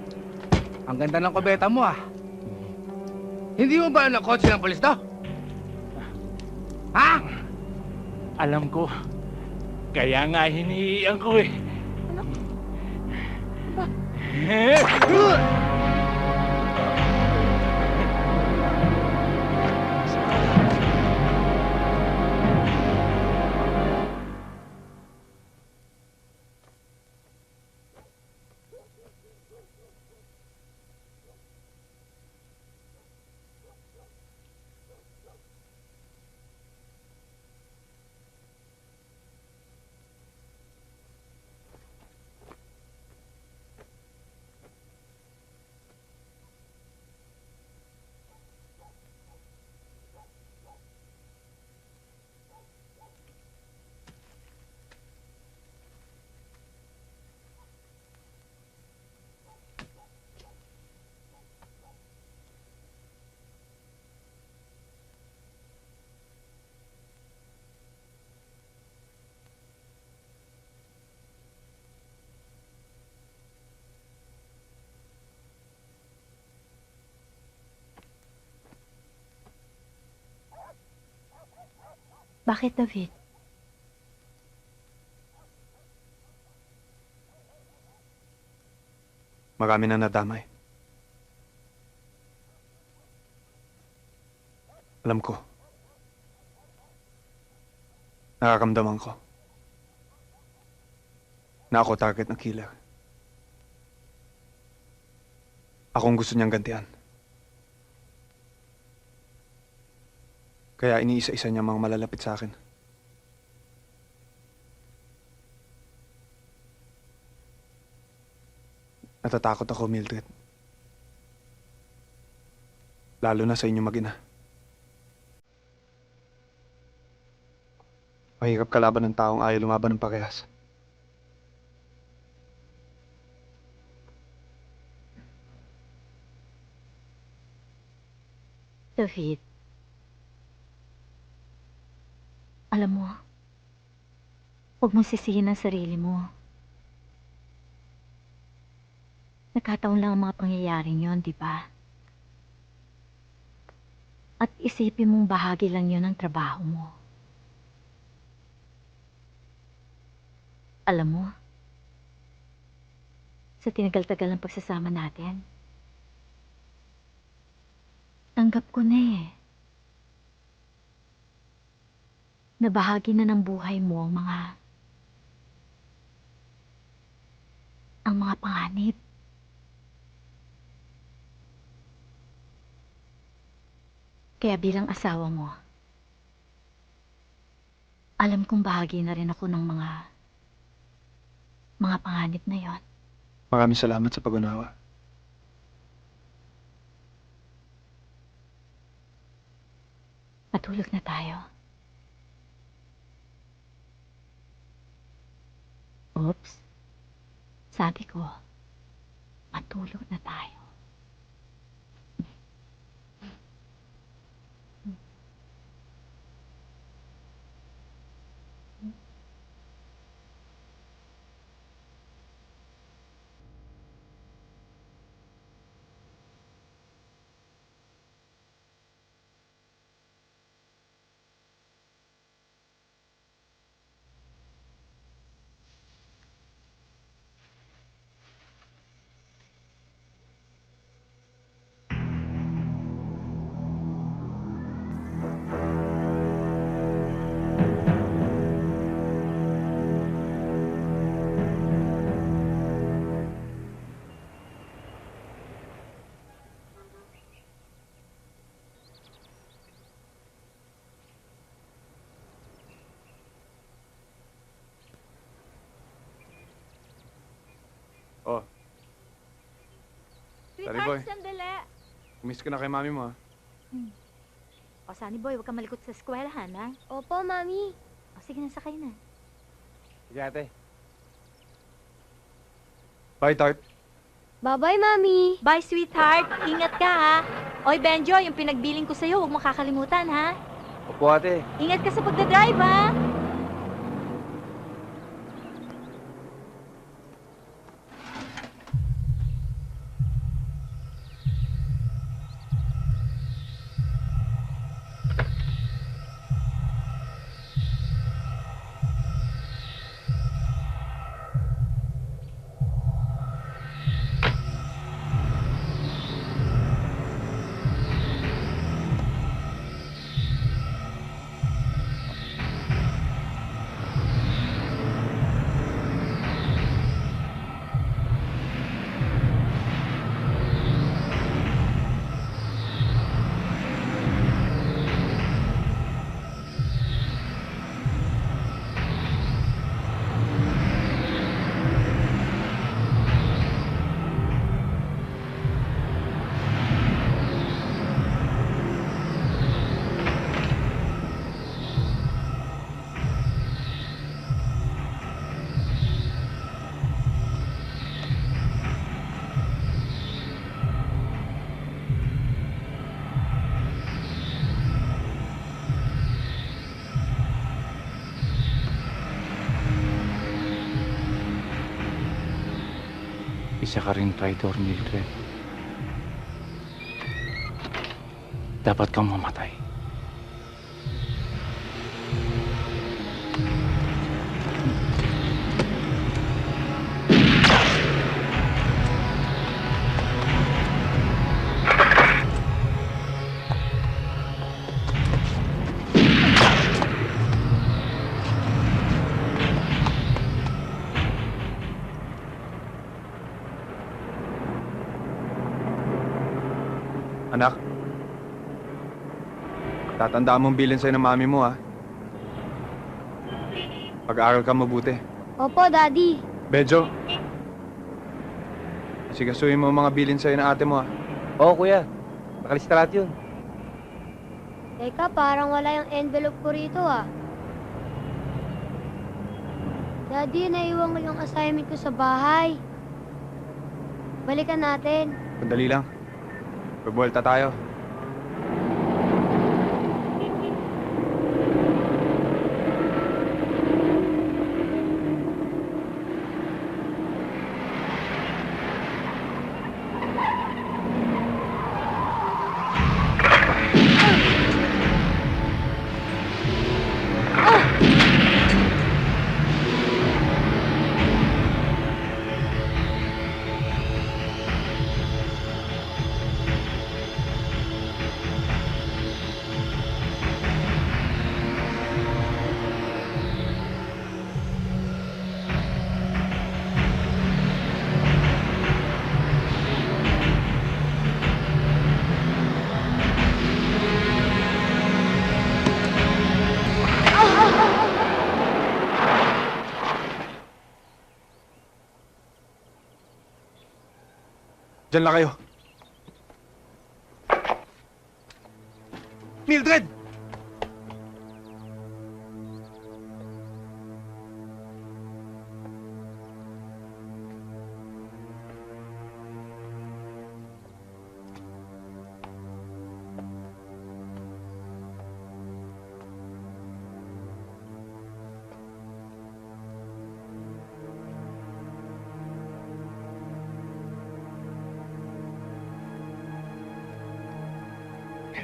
Ang ganda ng kubeta mo, ah. Hindi mo ba alam kotse ng polis to? Ha? Alam ko. Kaya nga hinihiyan ko eh. Bakit, David? Marami na nadamay. Alam ko. Nakakamdaman ko. Na ako target ng killer. Akong gusto niyang gantihan. Kaya iniisa-isa niya mga malalapit sa akin. Natatakot ako, Mildred. Lalo na sa inyo mag-ina. Mahirap kalaban ng taong ayaw lumaban ng parehas. David, alam mo, huwag mong sisihin ang sarili mo. Nagkataon lang ang mga pangyayaring yon, di ba? At isipin mong bahagi lang yon ng trabaho mo. Alam mo, sa tinagal-tagal ng pagsasama natin, tanggap ko na eh. Na bahagi na ng buhay mo ang mga panganib. Kaya bilang asawa mo, alam kong bahagi na rin ako ng mga panganib na yon. Maraming salamat sa pag-unawa. Matulog na tayo. Oops. Sabi ko, matulog na tayo. Oh, Sunny boy. Sandali. Miss ka na kay mami mo, ha? O, Sunny boy, huwag kang malikot sa eskwelahan, ha? Opo, Mami. O, sige na, sakay na. Sige, ate. Bye, Tart. Bye-bye, Mami. Bye, sweetheart. Ingat ka, ha? Oy, Benjo, yung pinagbiling ko sa'yo, huwag mo kakalimutan, ha? Opo, ate. Ingat ka sa pagdadrive, ha? Isa ka rin traitor, Mildred. Dapat kang mamatay. Anak, tatandaan mong bilin sa'yo ng mami mo, ha? Pag-aaral ka mabuti. Opo, Daddy. Benjo, asikasuhin mo ang mga bilin sa'yo ng ate mo, ha? Oo, kuya. Nakalista lahat yun. Teka, parang wala yung envelope ko rito ah. Daddy, naiwan ko yung assignment ko sa bahay. Balikan natin. Sandali lang. Bubuelta tayo. Diyan lang kayo. Mildred!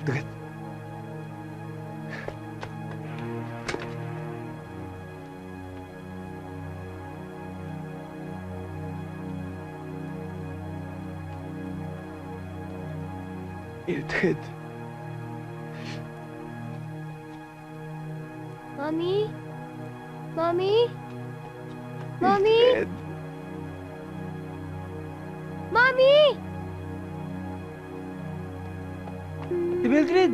Mildred. Mildred. Mommy? Mommy? Mommy? Mildred. Mommy! Si Mildred!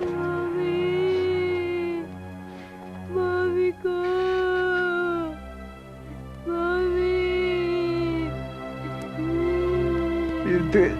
Mommy! Mommy ko! Mommy! Mildred.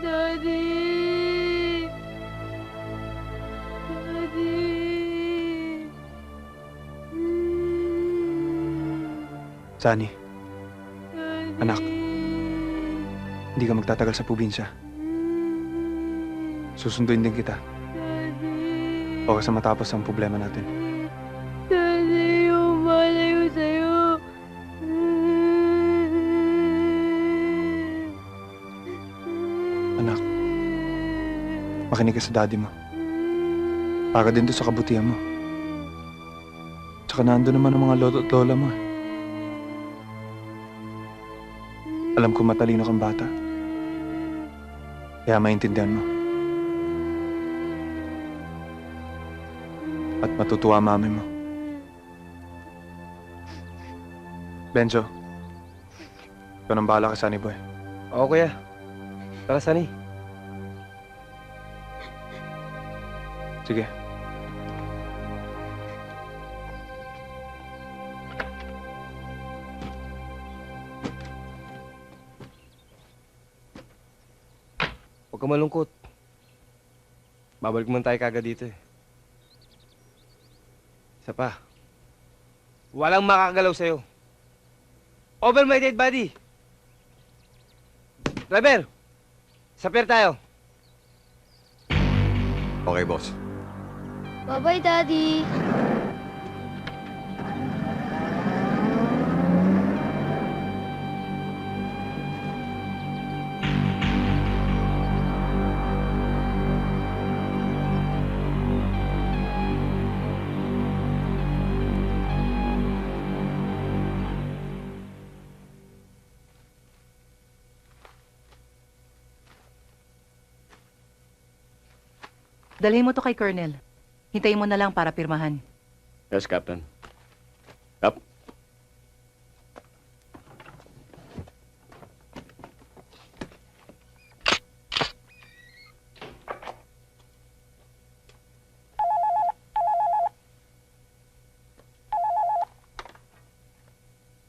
Daddy! Daddy! Sunny. Anak. Hindi ka magtatagal sa probinsya. Susunduin din kita. O sa matapos ang problema natin. Daddy, yung malayo sa'yo. Anak. Makinig ka sa daddy mo. Para din to sa kabutihan mo. Tsaka nandun naman ang mga lolo at lola mo. Alam ko matalino kang bata. Kaya maintindihan mo. At matutuwa mami mo. Benjo, ikaw nang bahala ka, Sunny Boy. Oo, kuya. Tara, Sunny. Sige. Huwag ka malungkot. Babalik man tayo kagad dito eh. Isa pa. Walang makakagalaw sa'yo. Over my dead body. Driver! Sa pier tayo. Okay, boss. Bye-bye, Daddy. Dalhin mo to kay Colonel. Hintayin mo na lang para pirmahan. Yes, Captain. Up.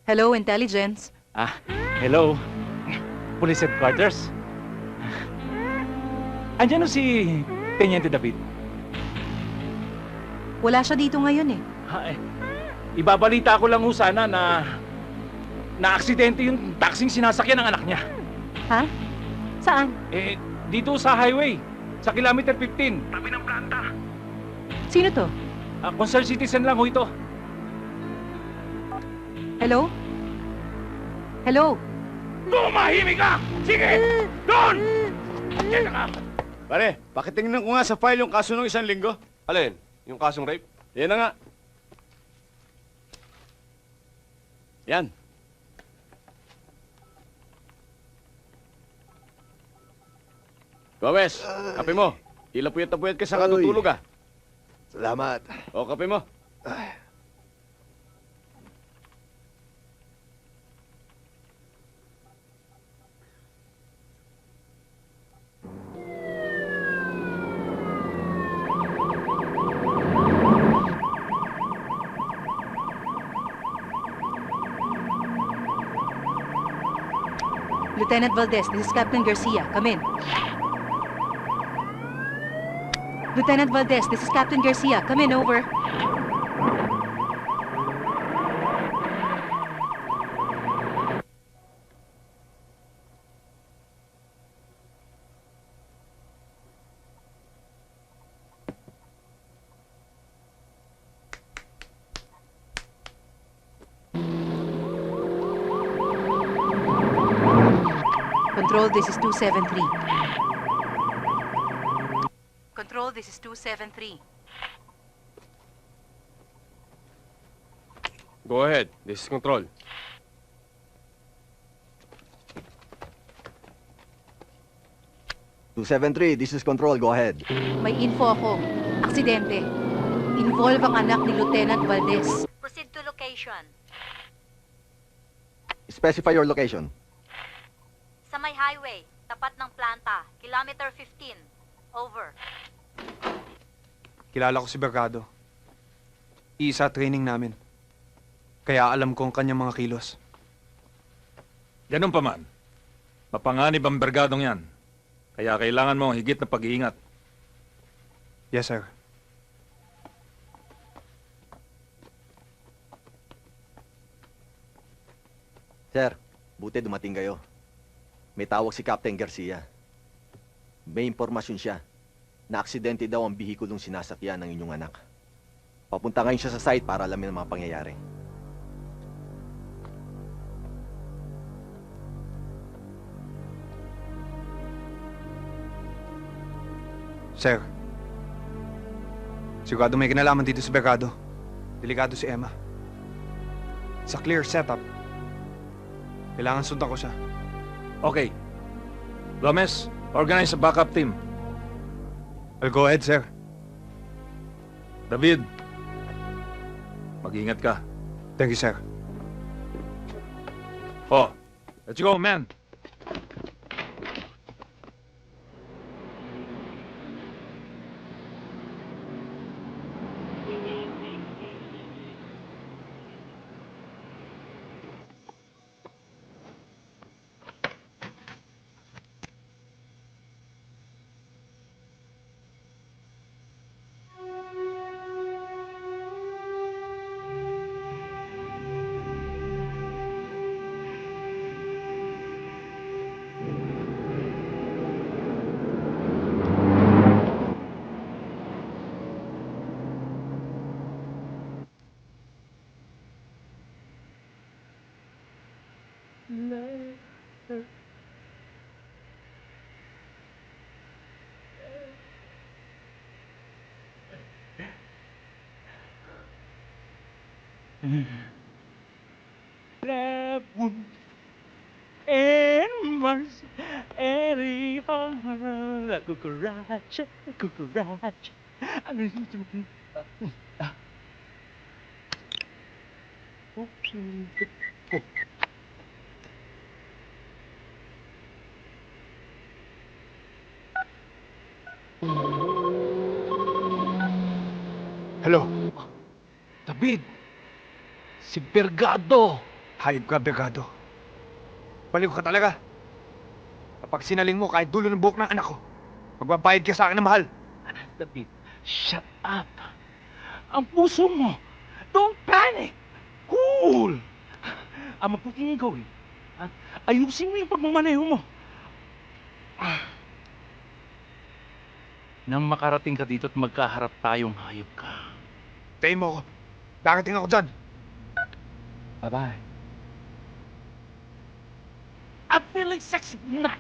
Hello, Intelligence. Hello. Police Headquarters. Andiyan si Teniente David. Wala siya dito ngayon eh. Ibabalita ko lang ho sana na aksidente yung taxing sinasakyan ng anak niya. Ha? Saan? Dito sa highway. Sa kilometer 15. Tabi ng planta. Sino to? Concerned citizen lang ho ito. Hello? Hello? Tumahimik ka! Sige! Doon! Diyan ka! Pare, pakitingnan ko nga sa file yung kaso ng 1 linggo. Alin? Yung kasong rape? Yan na nga. Yan. Gomez, kape mo. Tila puyat na puyat ka sa katutulog ah. Salamat. O, kape mo. Lieutenant Valdez, this is Captain Garcia. Come in. Lieutenant Valdez, this is Captain Garcia. Come in, over. Control, this is 273. Control, this is 273. Go ahead. This is control. This is control. Go ahead. May info ako. Aksidente. Involve ang anak ni Lieutenant Valdez. Proceed to location. Specify your location. Sa may highway, tapat ng planta, kilometer 15. Over. Kilala ko si Bergado. Isa training namin. Kaya alam ko ang kanyang mga kilos. Ganun pa man. Mapanganib ang bergadong yan. Kaya kailangan mo higit na pag-iingat. Yes, sir. Sir, buti dumating kayo. May tawag si Captain Garcia. May impormasyon siya na aksidente daw ang bihikulong sinasakyan ng inyong anak. Papunta ngayon siya sa site para alamin ang mga pangyayari. Sir, sigurado may kinalaman dito si Bergado. Delikado si Emma. Sa clear setup, kailangan sundan ko siya. Okay. Gomez, organize a backup team. I'll go ahead, sir. David, mag-ingat ka. Thank you, sir. Oh, let's go, man. And Mars, la cucaracha, cucaracha. Hello? David! Si Bergado! Hayop ka, Bergado. Baliw ka talaga. Kapag sinaling mo kahit dulo ng buhok ng anak ko, magbabayad ka sa akin ng mahal. David, shut up! Ang puso mo! Don't panic! Cool! Ang mabuting gawin, ayusin mo yung pagmamaneho mo. Nang makarating ka dito at magkaharap tayong hayop ka. Tayin mo ako. Darating ako dyan. Bye-bye. I'm feeling sexy tonight.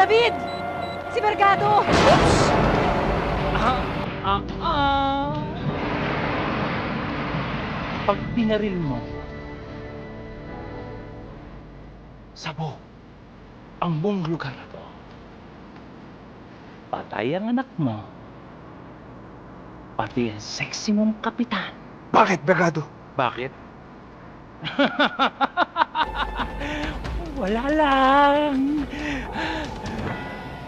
David! Si Bergado! Pag binaril mo, sabo ang buong lugar na to. Patay ang anak mo. Pati ang sexy mong kapitan. Bakit, Bergado? Bakit? Wala lang.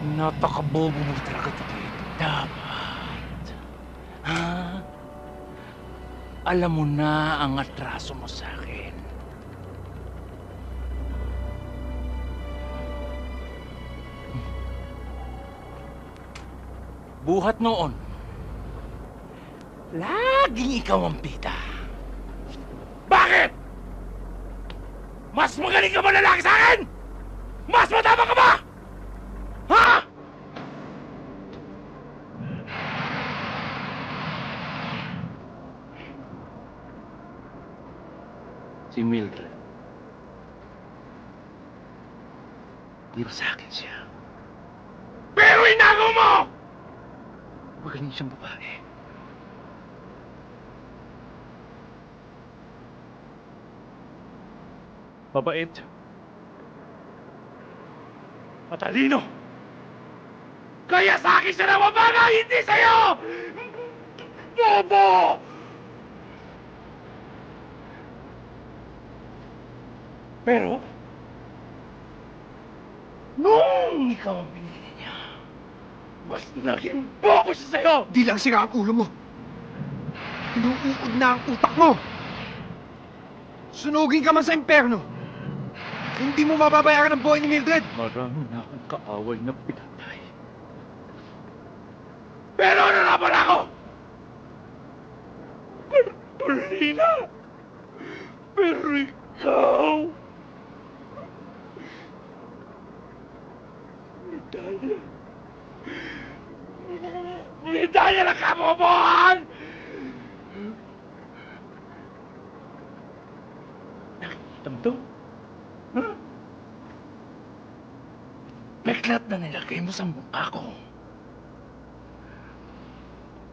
Napakabobo mo talaga, David. Dapat. Ha? Alam mo na ang atraso mo sa akin. Buhat noon, laging ikaw ang bida. Bakit? Mas magaling ka ba lalaki sa akin? Mas matama ka ba? Ha? Si Mildred. Di ba sa akin siya? Pero inago mo! Magaling siyang babae. Mabait. Matalino. Kaya sa akin siya nawabaga, hindi sa'yo! Bobo! Pero, nung ikaw ang pinili niya, mas naging bobo siya sa'yo! Di lang sira ang ulo mo. Inuukod na ang utak mo. Sunugin ka man sa impyerno. Hindi mo mababayaran ang buhay ni Mildred. Marami na akong kaaway na pinatay. Pero ano naman ako? Paulina! Pero ikaw... Medalya... Medalya ng kabobohan! Nakikita mo to? Huh? Peklat na nilagay mo sa mukha ko.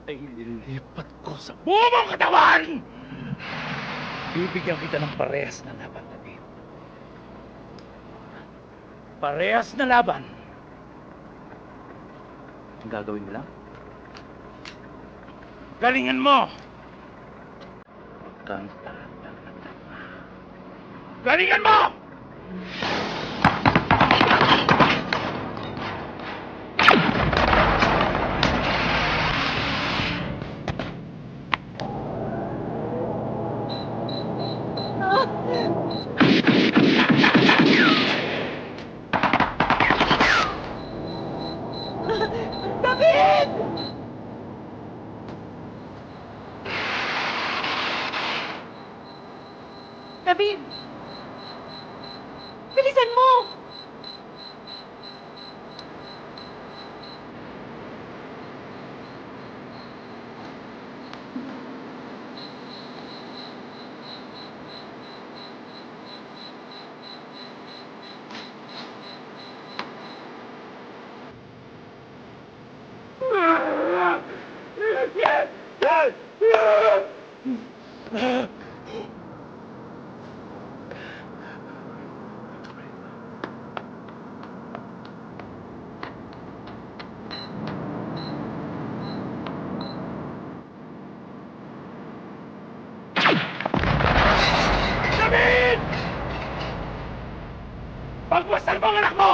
Ay lilipat ko sa buo mong katawan! Bibigyan kita ng parehas na laban, David. Parehas na laban. Ang gagawin mo lang? Galingan mo! Galingan mo! David! David! Bilisan mo! David! Pagwasan mo ang anak mo!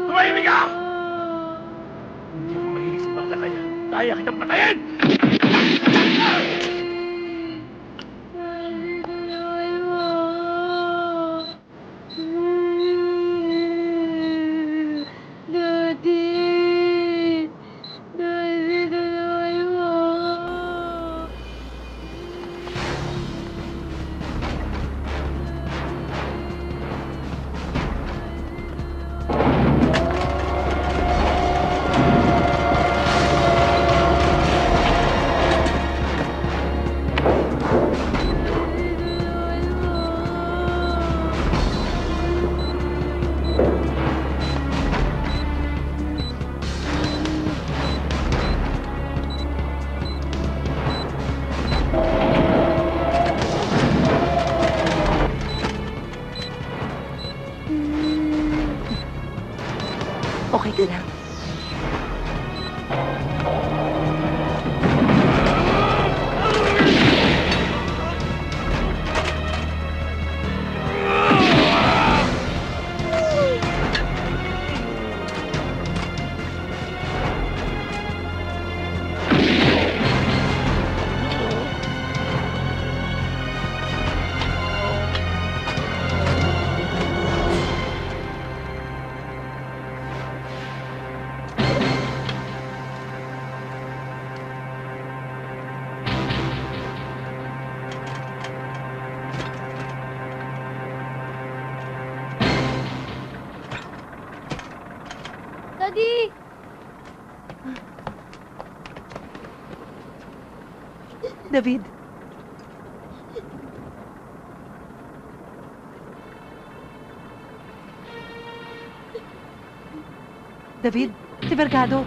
Tumahimik ka! Hindi mo mahilig sa bangla kaya. Kaya kitang patayin! Daddy! Daddy, tulungan mo! Okay ka lang. Daddy! David. David, si Vergado.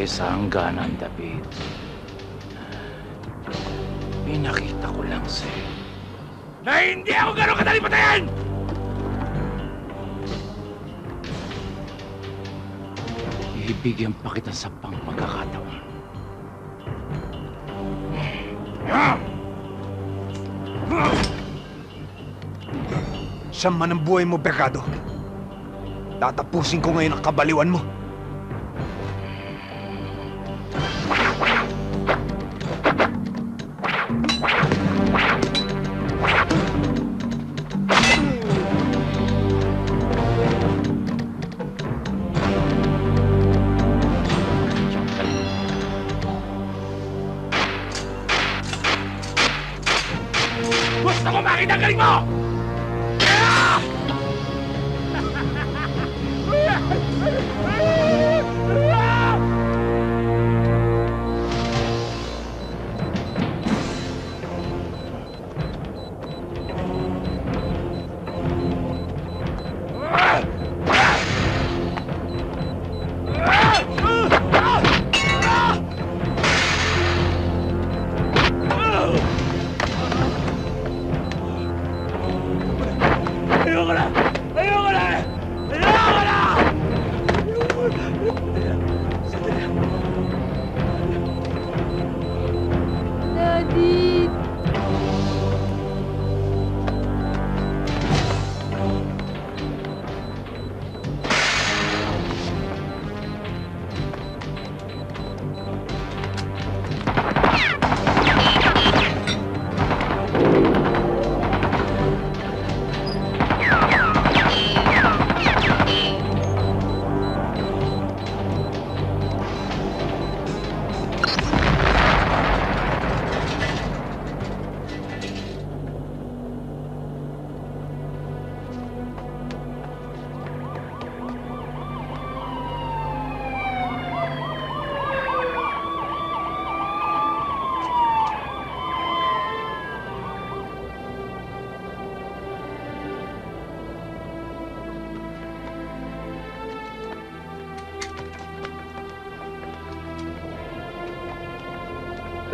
sa hangganan, David. Pinakita ko lang sa'yo na hindi ako gano'ng kadali patayin! Ibigyan pa kita sa pagkakataon. Saan man ang buhay mo, Berkado. Tatapusin ko ngayon ang kabaliwan mo. Gusto ko makita ang galing mo! Ayoko na! Ayoko na! Ayoko na! Daddy!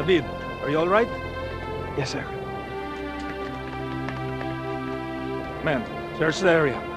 David, are you all right? Yes, sir. Man, search the area.